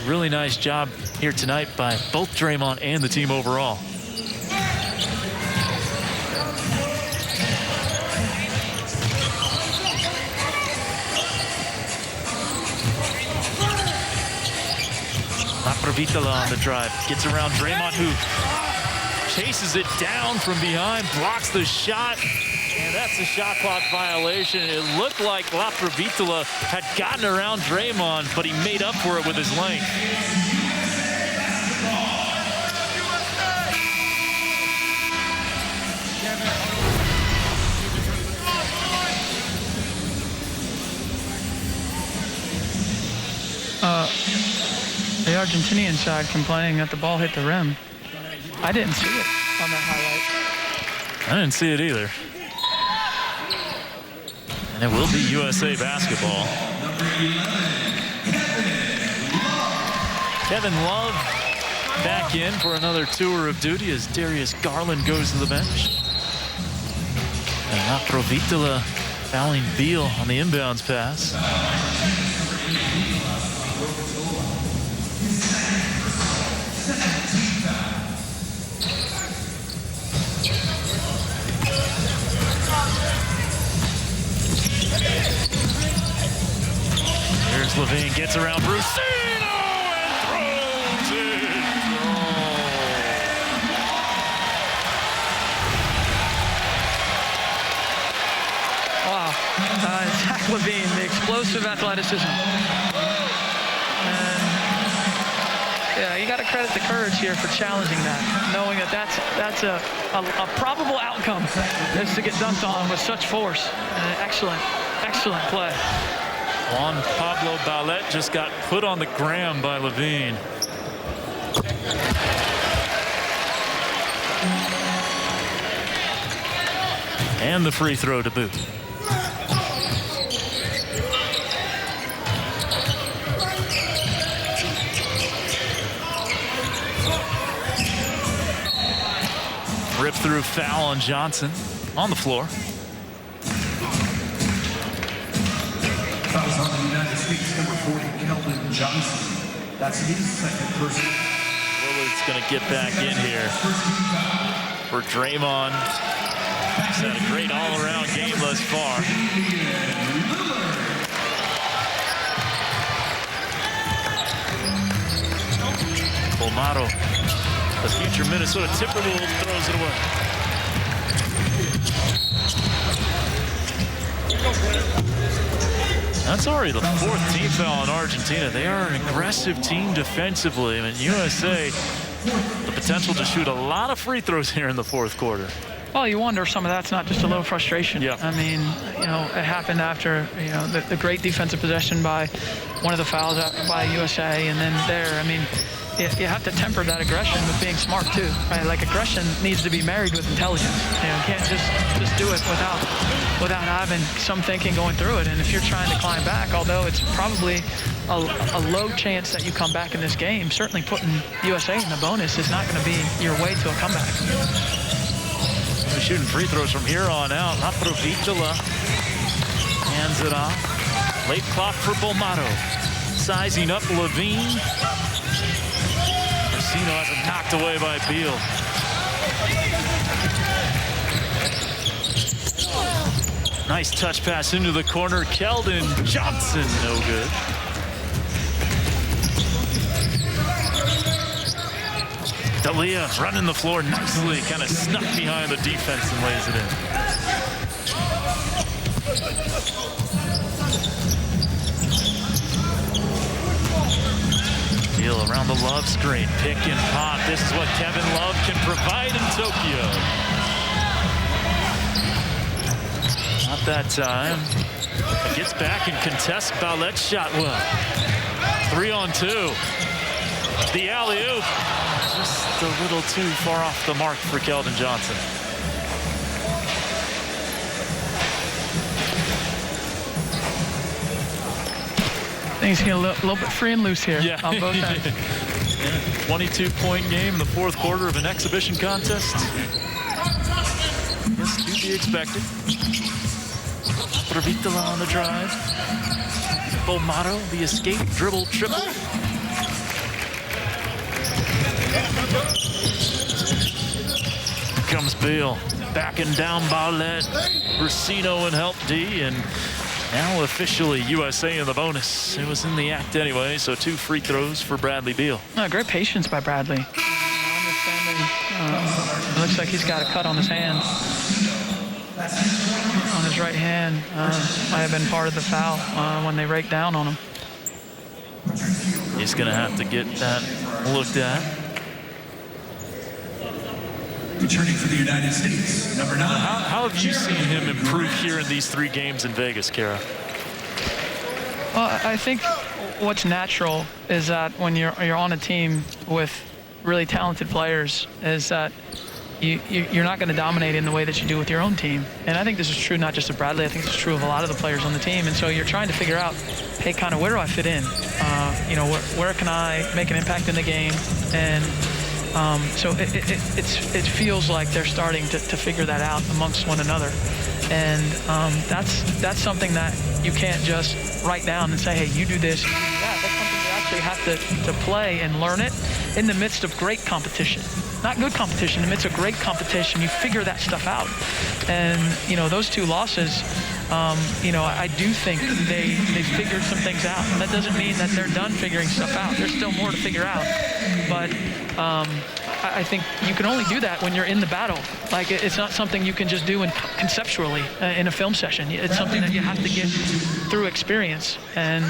really nice job here tonight by both Draymond and the team overall. Laprovitola on the drive, gets around Draymond, who chases it down from behind, blocks the shot, and that's a shot clock violation. It looked like Laprovitola had gotten around Draymond, but he made up for it with his length. The Argentinian side complaining that the ball hit the rim. I didn't see it on that highlight. I didn't see it either. And it will be USA basketball. Kevin Love back in for another tour of duty as Darius Garland goes to the bench. And Laprovitola fouling Beal on the inbounds pass. Here's Levine, gets around Brusino and throws it. Wow. Zach Levine, the explosive athleticism. And yeah, you got to credit the courage here for challenging that, knowing that that's a probable outcome is to get dunked on with such force. Excellent play. Juan Pablo Ballet just got put on the gram by Levine. And the free throw to boot. Rip through foul on Johnson on the floor. Fouls on the United States, number 40, Keldon Johnson. That's his second personal. Lillard's going to get back in here for Draymond. He's had a great all-around game thus far. Bolmaro, the future Minnesota Timberwolves, throws it away. That's already the fourth team foul on Argentina. They are an aggressive team defensively. I mean, USA, the potential to shoot a lot of free throws here in the fourth quarter. Well, you wonder if some of that's not just a little frustration. Yeah. I mean, you know, it happened after, you know, the great defensive possession by one of the fouls by USA, and then there, I mean, you have to temper that aggression with being smart too, right? Like, aggression needs to be married with intelligence. You know, you can't just do it without having some thinking going through it. And if you're trying to climb back, although it's probably a low chance that you come back in this game, certainly putting USA in the bonus is not going to be your way to a comeback. We're shooting free throws from here on out. Laprovitola hands it off. Late clock for Bolmaro. Sizing up Levine. Marcino has it knocked away by Beal. Nice touch pass into the corner. Keldon Johnson, no good. D'Elia running the floor nicely, kind of snuck behind the defense and lays it in. Beal around the Love screen, pick and pop. This is what Kevin Love can provide in Tokyo. Not that time. It gets back and contests Ballet's shot well. 3-on-2. The alley-oop. Just a little too far off the mark for Keldon Johnson. Things get a little bit free and loose here on both ends. 22-point game in the fourth quarter of an exhibition contest. Yes, to be expected. Provitola on the drive. Bolmaro, the escape, dribble, triple. Here comes Beal, backing down Ballet. Marcino and help D, and now officially USA in the bonus. It was in the act anyway, so 2 free throws for Bradley Beal. Great patience by Bradley. It looks like he's got a cut on his hand. On his right hand. Might have been part of the foul when they raked down on him. He's going to have to get that looked at. Returning for the United States, number 9. How have you seen him improve here in these 3 games in Vegas, Kara? Well, I think what's natural is that when you're on a team with really talented players, is that you're not going to dominate in the way that you do with your own team. And I think this is true not just of Bradley. I think it's true of a lot of the players on the team. And so you're trying to figure out, hey, kind of where do I fit in? You know, where can I make an impact in the game? And so it feels like they're starting to figure that out amongst one another. And that's something that you can't just write down and say, hey, you do this, you do that. That's something you actually have to play and learn it in the midst of great competition. Not good competition, in the midst of great competition, you figure that stuff out. And, you know, those 2 losses, you know, I do think they figured some things out. And that doesn't mean that they're done figuring stuff out. There's still more to figure out. But I think you can only do that when you're in the battle. Like, it's not something you can just do conceptually in a film session. It's something that you have to get through experience. And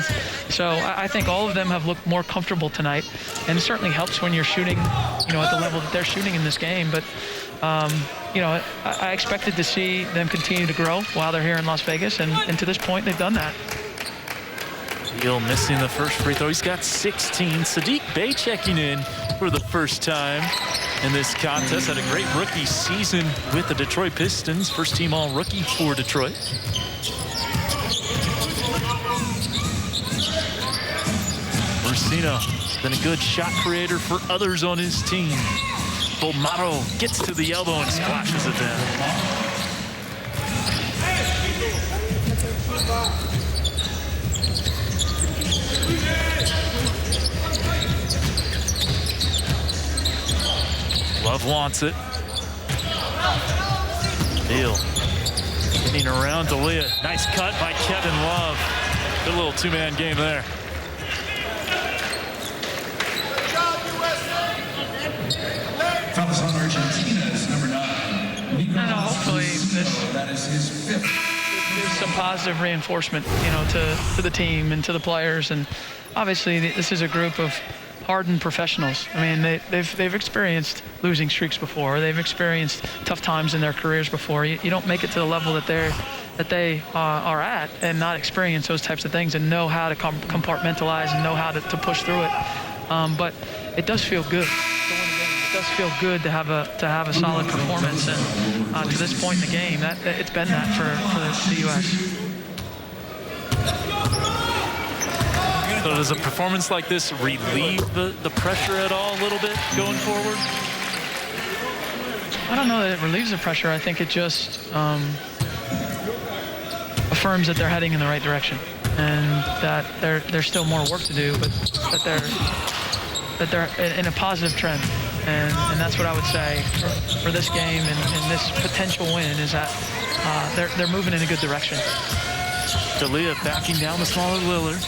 so I think all of them have looked more comfortable tonight. And it certainly helps when you're shooting, you know, at the level that they're shooting in this game. But, you know, I expected to see them continue to grow while they're here in Las Vegas. And to this point, they've done that. Beal missing the first free throw. He's got 16. Sadiq Bey checking in for the first time in this contest. Had a great rookie season with the Detroit Pistons. First team all-rookie for Detroit. Marcino, been a good shot creator for others on his team. Bolmaro gets to the elbow and splashes it down. Love wants it. Beal getting around D'Elia. Nice cut by Kevin Love. Good little two-man game there. Fellas on Argentina is number 9. Hopefully that is his 5th. There's some positive reinforcement, to the team and to the players. And obviously, this is a group of hardened professionals. I mean, they've experienced losing streaks before. They've experienced tough times in their careers before. You don't make it to the level that they are at and not experience those types of things and know how to compartmentalize and know how to push through it. But it does feel good. It does feel good to have a solid performance, and to this point in the game, it's been that for the U.S. So does a performance like this relieve the pressure at all a little bit going forward? I don't know that it relieves the pressure. I think it just affirms that they're heading in the right direction and that there's still more work to do, but that they're in a positive trend. And that's what I would say for this game and this potential win is that they're moving in a good direction. D'Elia backing down the smaller Lillard.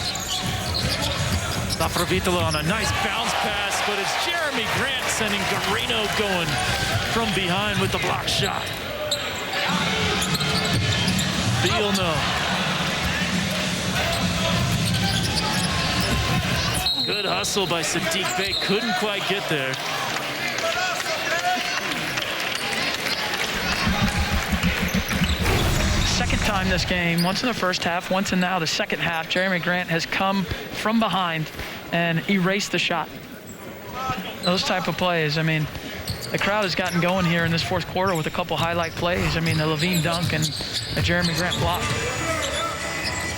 Safravitola on a nice bounce pass, but it's Jeremy Grant sending Garino going from behind with the block shot. Beal no. Good hustle by Sadiq Bey. Couldn't quite get there. Second time this game, once in the first half, once in now the second half, Jeremy Grant has come from behind and erased the shot. Those type of plays, I mean, the crowd has gotten going here in this fourth quarter with a couple highlight plays. I mean, the Levine dunk and the Jeremy Grant block.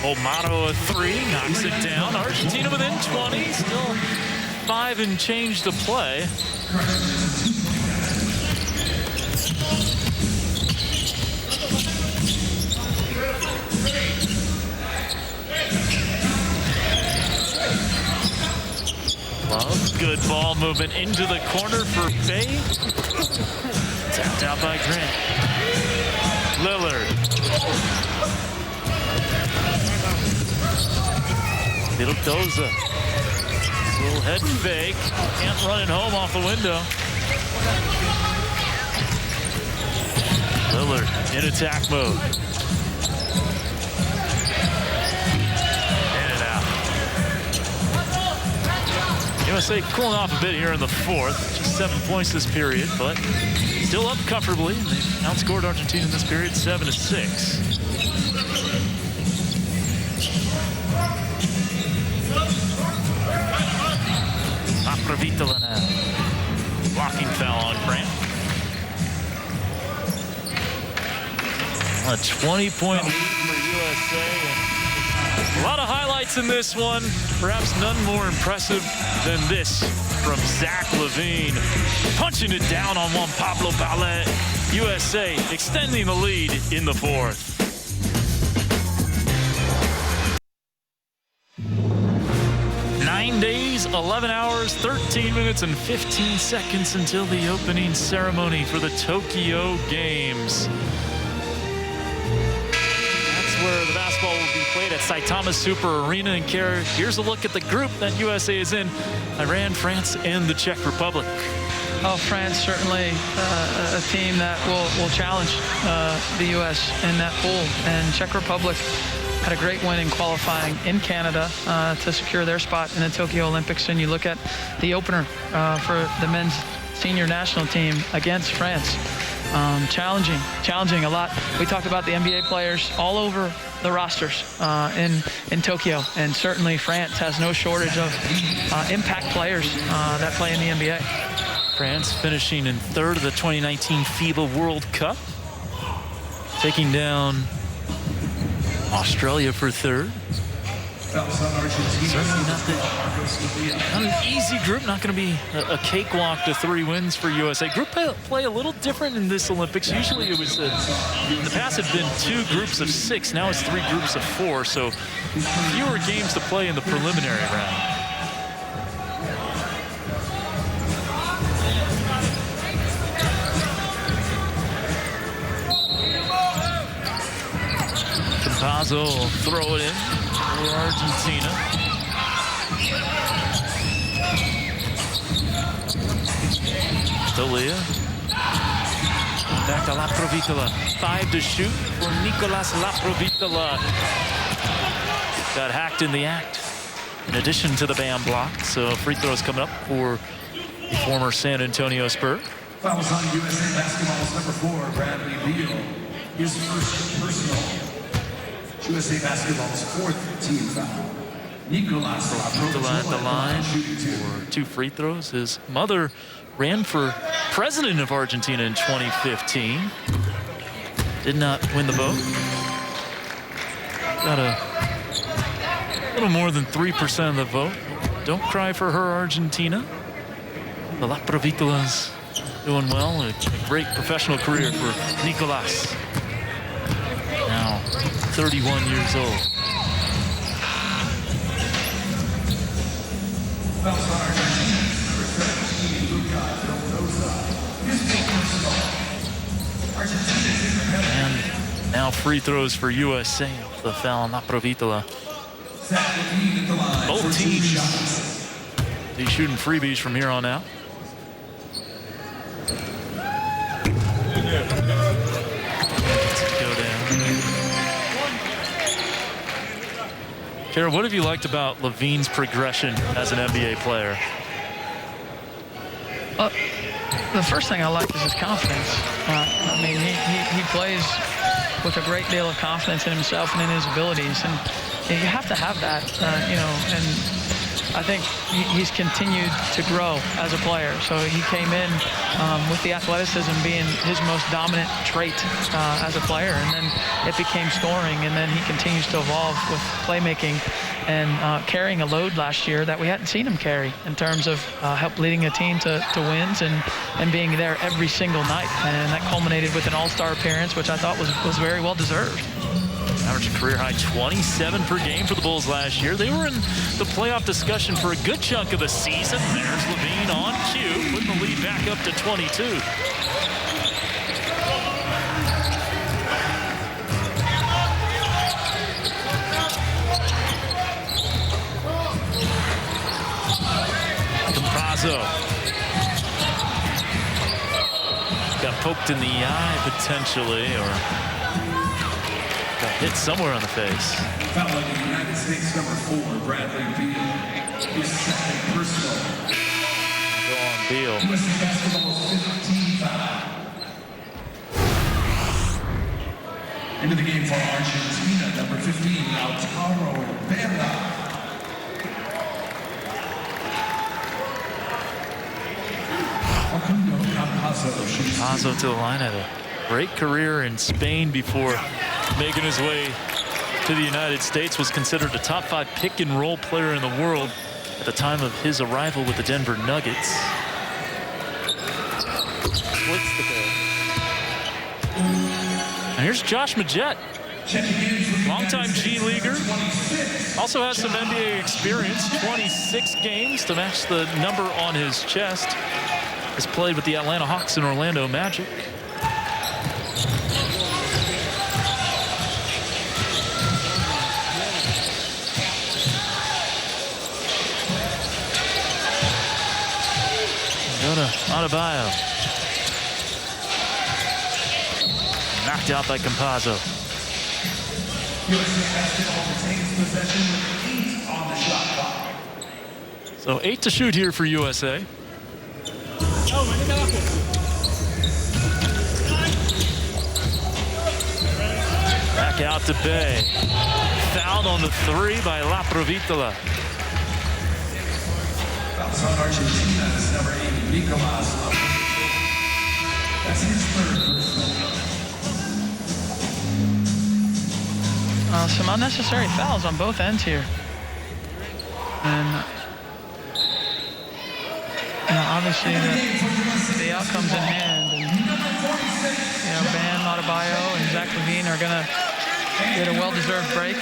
Bolmaro a three, knocks it down. Argentina within 20, still 5 and change to play. Love, good ball movement into the corner for Bey. Tapped out by Grant. Lillard. Vildoza. Little head fake. Can't run it home off the window. Lillard in attack mode. USA cooling off a bit here in the fourth. Just 7 points this period, but still up comfortably. They've outscored Argentina in this period 7-6. Safravitola now. Blocking foul on Grant. A 20-point lead for USA. A lot of highlights in this one. Perhaps none more impressive than this from Zach LaVine. Punching it down on Juan Pablo Ballet. USA extending the lead in the fourth. Nine days, 11 hours, 13 minutes, and 15 seconds until the opening ceremony for the Tokyo Games. Where the basketball will be played at Saitama Super Arena in Kara. Here's a look at the group that USA is in: Iran, France, and the Czech Republic. Oh, France certainly a team that will challenge the U.S. in that pool. And Czech Republic had a great win in qualifying in Canada to secure their spot in the Tokyo Olympics. And you look at the opener for the men's senior national team against France. Challenging a lot. We talked about the NBA players all over the rosters in Tokyo. And certainly France has no shortage of impact players that play in the NBA. France finishing in third of the 2019 FIBA World Cup, taking down Australia for third. Certainly not an easy group, not going to be a cakewalk to 3 wins for USA. Group play a little different in this Olympics. Usually it was, in the past had been 2 groups of 6, now it's 3 groups of 4, so fewer games to play in the preliminary round. Campazzo will throw it in for Argentina. D'Elia. Back to Laprovitola. 5 to shoot for Nicolas Laprovitola. Got hacked in the act, in addition to the bam block. So free throws coming up for the former San Antonio Spur. Fouls on USA Basketball's number 4, Bradley Beal. His first personal. USA Basketball's 4th team foul. Nicolas Laprovitola at the line for 2 free throws. His mother ran for president of Argentina in 2015. Did not win the vote. Got a little more than 3% of the vote. Don't cry for her, Argentina. The Laprovitolas doing well. A great professional career for Nicolas. Now 31 years old. And now free throws for USA off the foul on Laprovitola. Both teams be shooting freebies from here on out. Go down. Kara, what have you liked about Levine's progression as an NBA player? The first thing I like is his confidence. I mean, he plays with a great deal of confidence in himself and in his abilities, and you have to have that, you know. And I think he's continued to grow as a player. So he came in with the athleticism being his most dominant trait as a player, and then it became scoring, and then he continues to evolve with playmaking and carrying a load last year that we hadn't seen him carry in terms of help leading a team to wins and being there every single night. And that culminated with an all-star appearance, which I thought was very well deserved. Average career high 27 per game for the Bulls last year. They were in the playoff discussion for a good chunk of the season. There's Levine on cue, putting the lead back up to 22. Campazzo. Got poked in the eye potentially, or got hit somewhere on the face. Foul on the United States number 4, Bradley Beal. His second personal. Go on, Beal. USA Basketball's 15th foul. Into the game for Argentina, number 15, Lautaro Vera. Campazzo to the line, had a great career in Spain before making his way to the United States. Was considered a top 5 pick and roll player in the world at the time of his arrival with the Denver Nuggets. Splits the goal. And here's Josh Majette, longtime G Leaguer. Also has some NBA experience, 26 games to match the number on his chest. Has played with the Atlanta Hawks and Orlando Magic. Go to Adebayo. Knocked out by Campazzo. USA Basketball retains possession with 8 on the shot clock. So 8 to shoot here for USA. Back Back out to Bay. Fouled on the 3 by La Provitola. Fouls on Argentina is number 8, Nicolas. That's his third personal. Some unnecessary fouls on both ends here. And obviously the outcome's in hand. And, Bam Adebayo and Zach Levine are going to get a well-deserved break.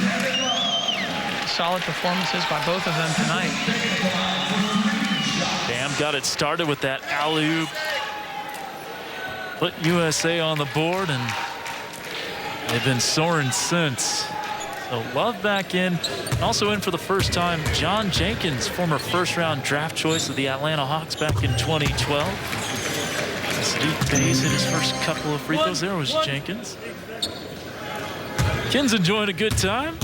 Solid performances by both of them tonight. Bam got it started with that alley-oop. Put USA on the board, and they've been soaring since. So Love back in. Also in for the first time, John Jenkins, former first-round draft choice of the Atlanta Hawks back in 2012. Sadiq Bayes hit his first couple of free throws. There was Jenkins. Ken's enjoying a good time.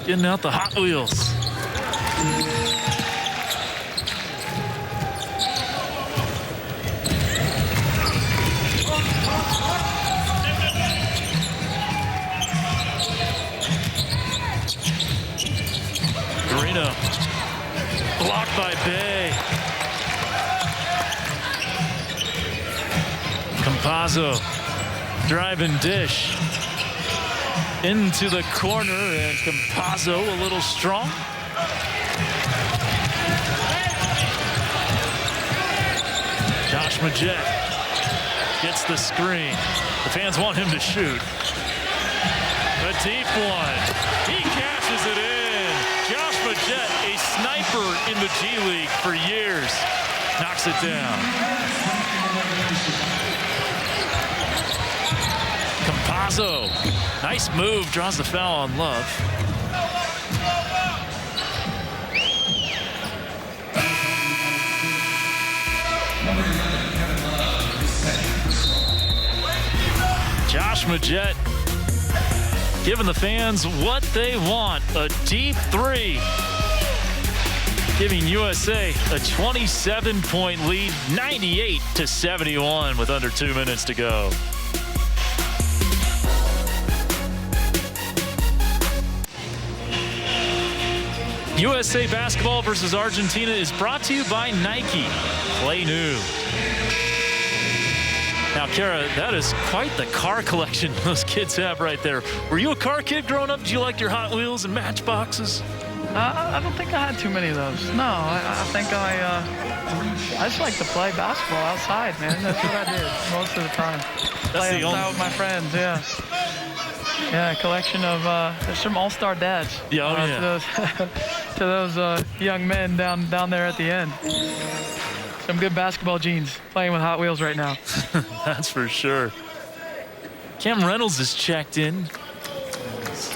Getting out the Hot Wheels. Blocked by Bay. Campazzo, driving dish into the corner, and Campazzo a little strong. Josh Majette gets the screen. The fans want him to shoot. A deep one. He cashes it in. Josh Majette, a sniper in the G League for years, knocks it down. Campazzo, nice move, draws the foul on Love. Josh Majette giving the fans what they want, a deep 3. Giving USA a 27-point lead, 98-71 with under 2 minutes to go. USA Basketball versus Argentina is brought to you by Nike. Play new. Now, Kara, that is quite the car collection those kids have right there. Were you a car kid growing up? Did you like your Hot Wheels and Matchboxes? I don't think I had too many of those. No, I think I just like to play basketball outside, man. That's what I did most of the time. Play outside with my friends, yeah. Yeah, a collection of, there's some all-star dads. Yeah, to those young men down there at the end. Some good basketball genes playing with Hot Wheels right now. That's for sure. Cam Reynolds is checked in.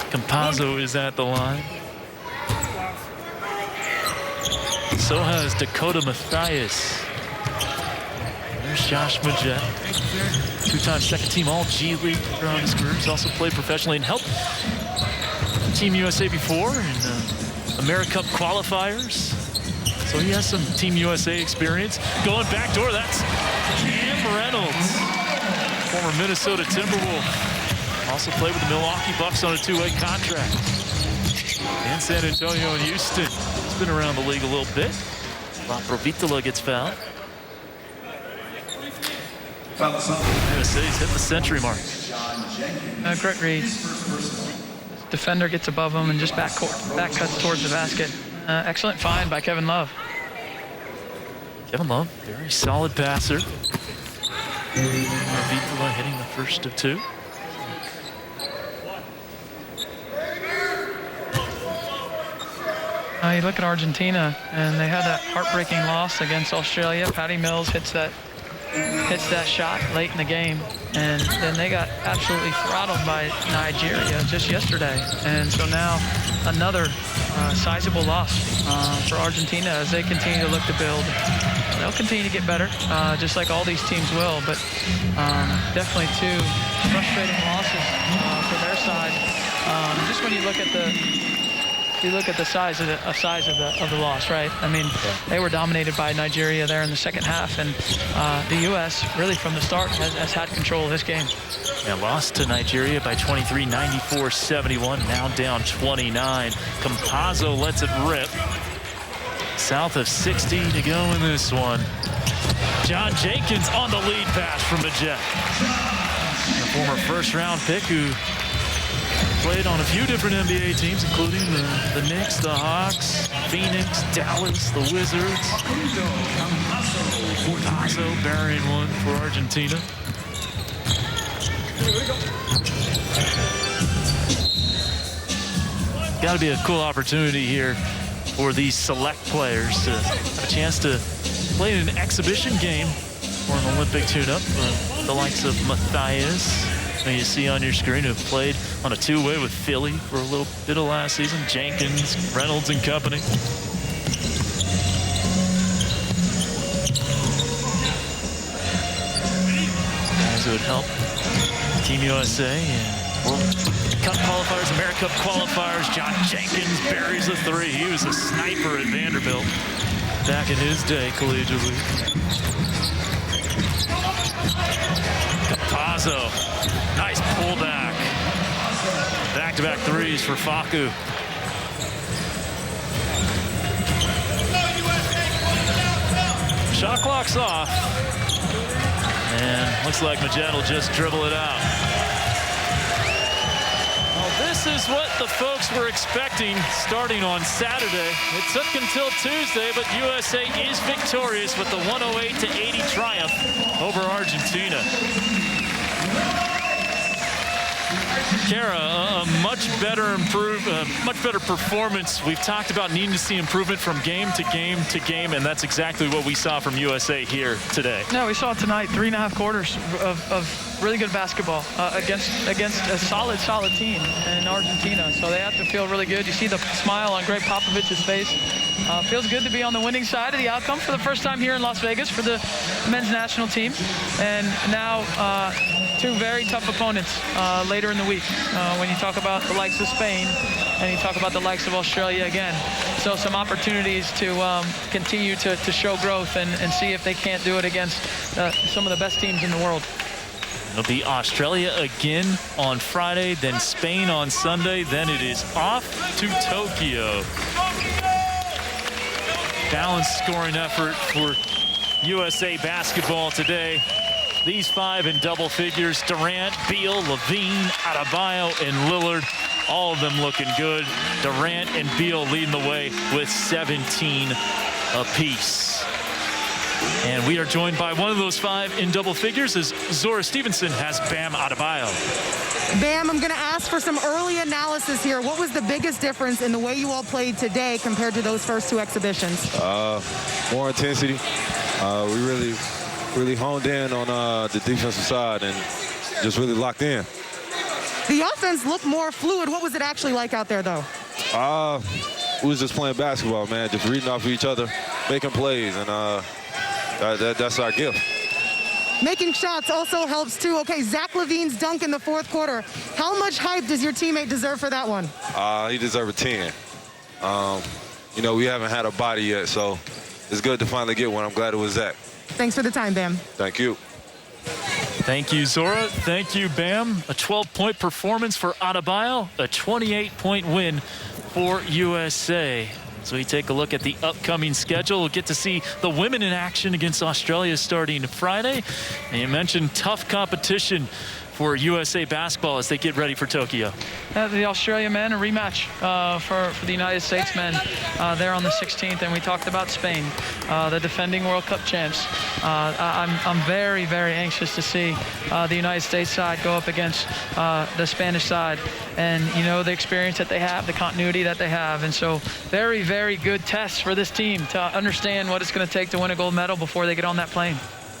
Campazzo is at the line. So has Dakota Mathias. There's Josh Majette. 2-time second-team All-G League throughout his career. He's also played professionally and helped Team USA before in AmeriCup qualifiers. So he has some Team USA experience. Going back door, that's Cam Reynolds, former Minnesota Timberwolf. Also played with the Milwaukee Bucks on a 2-way contract. And San Antonio and Houston. He's been around the league a little bit. La Provitola gets fouled. USA's hit the century mark. Great read. Defender gets above him and just back cuts towards the basket. Excellent find by Kevin Love. Kevin Love, very solid passer. Provitola hitting the first of 2. You look at Argentina, and they had that heartbreaking loss against Australia. Patty Mills hits that shot late in the game, and then they got absolutely throttled by Nigeria just yesterday. And so now another sizable loss for Argentina as they continue to look to build. They'll continue to get better, just like all these teams will, but definitely 2 frustrating losses for their side. Just when you look at you look at the size of the loss, right? I mean, they were dominated by Nigeria there in the second half, and the U.S. really from the start has had control of this game. Yeah, lost to Nigeria by 23, 94-71, now down 29. Campazzo lets it rip. South of 60 to go in this one. John Jenkins on the lead pass from Majet. A former first-round pick who played on a few different NBA teams, including the Knicks, the Hawks, Phoenix, Dallas, the Wizards. Campazzo burying one for Argentina. Got to be a cool opportunity here for these select players to have a chance to play in an exhibition game or an Olympic tune-up. The likes of Matthias, who you see on your screen, who played on a two-way with Philly for a little bit of last season. Jenkins, Reynolds and company. Guys who would help Team USA and World Cup qualifiers, America Cup qualifiers. John Jenkins buries a three. He was a sniper at Vanderbilt back in his day collegiately. Campazzo, nice pullback. Back-to-back threes for Facu. Shot clock's off. And looks like Majet will just dribble it out. This is what the folks were expecting starting on Saturday. It took until Tuesday, but USA is victorious with the 108-80 triumph over Argentina. Kara, a much better performance. We've talked about needing to see improvement from game to game to game, and that's exactly what we saw from USA here today. No, we saw tonight 3.5 quarters of really good basketball against a solid team in Argentina. So they have to feel really good. You see the smile on Greg Popovich's face. Feels good to be on the winning side of the outcome for the first time here in Las Vegas for the men's national team. And now two very tough opponents later in the week when you talk about the likes of Spain and you talk about the likes of Australia again. So some opportunities to continue to show growth and see if they can't do it against some of the best teams in the world. It'll be Australia again on Friday, then Spain on Sunday, then it is off to Tokyo. Balanced scoring effort for USA basketball today. These five in double figures: Durant, Beal, Levine, Adebayo, and Lillard. All of them looking good. Durant and Beal leading the way with 17 apiece. And we are joined by one of those five in double figures as Zora Stevenson has Bam Adebayo. Bam, I'm going to ask for some early analysis here. What was the biggest difference in the way you all played today compared to those first two exhibitions? More intensity. We really honed in on the defensive side and just really locked in. The offense looked more fluid. What was it actually like out there, though? We was just playing basketball, man, just reading off of each other, making plays, and that's our gift. Making shots also helps, too. Okay, Zach LaVine's dunk in the fourth quarter. How much hype does your teammate deserve for that one? He deserves a 10. You know, we haven't had a body yet, so it's good to finally get one. I'm glad it was Zach. Thanks for the time, Bam. Thank you. Thank you, Zora. Thank you, Bam. A 12-point performance for Adebayo, a 28-point win for USA. So we take a look at the upcoming schedule. We'll get to see the women in action against Australia starting Friday. And you mentioned tough competition for USA basketball as they get ready for Tokyo. The Australia men, a rematch for the United States men there on the 16th. And we talked about Spain, the defending World Cup champs. I'm very, very anxious to see the United States side go up against the Spanish side. And, you know, the experience that they have, the continuity that they have. And so very, very good tests for this team to understand what it's going to take to win a gold medal before they get on that plane.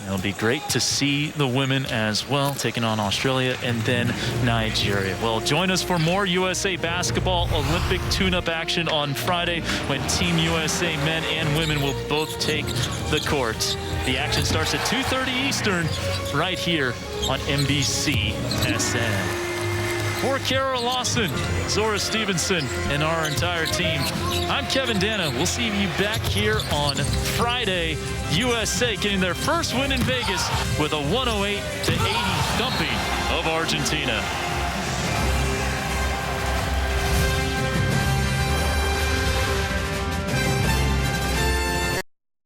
It'll be great to see the women as well, taking on Australia and then Nigeria. Well, join us for more USA basketball Olympic tune-up action on Friday when Team USA men and women will both take the court. The action starts at 2:30 Eastern right here on NBC SN. For Kara Lawson, Zora Stevenson, and our entire team, I'm Kevin Dana. We'll see you back here on Friday. USA getting their first win in Vegas with a 108-80 thumping of Argentina.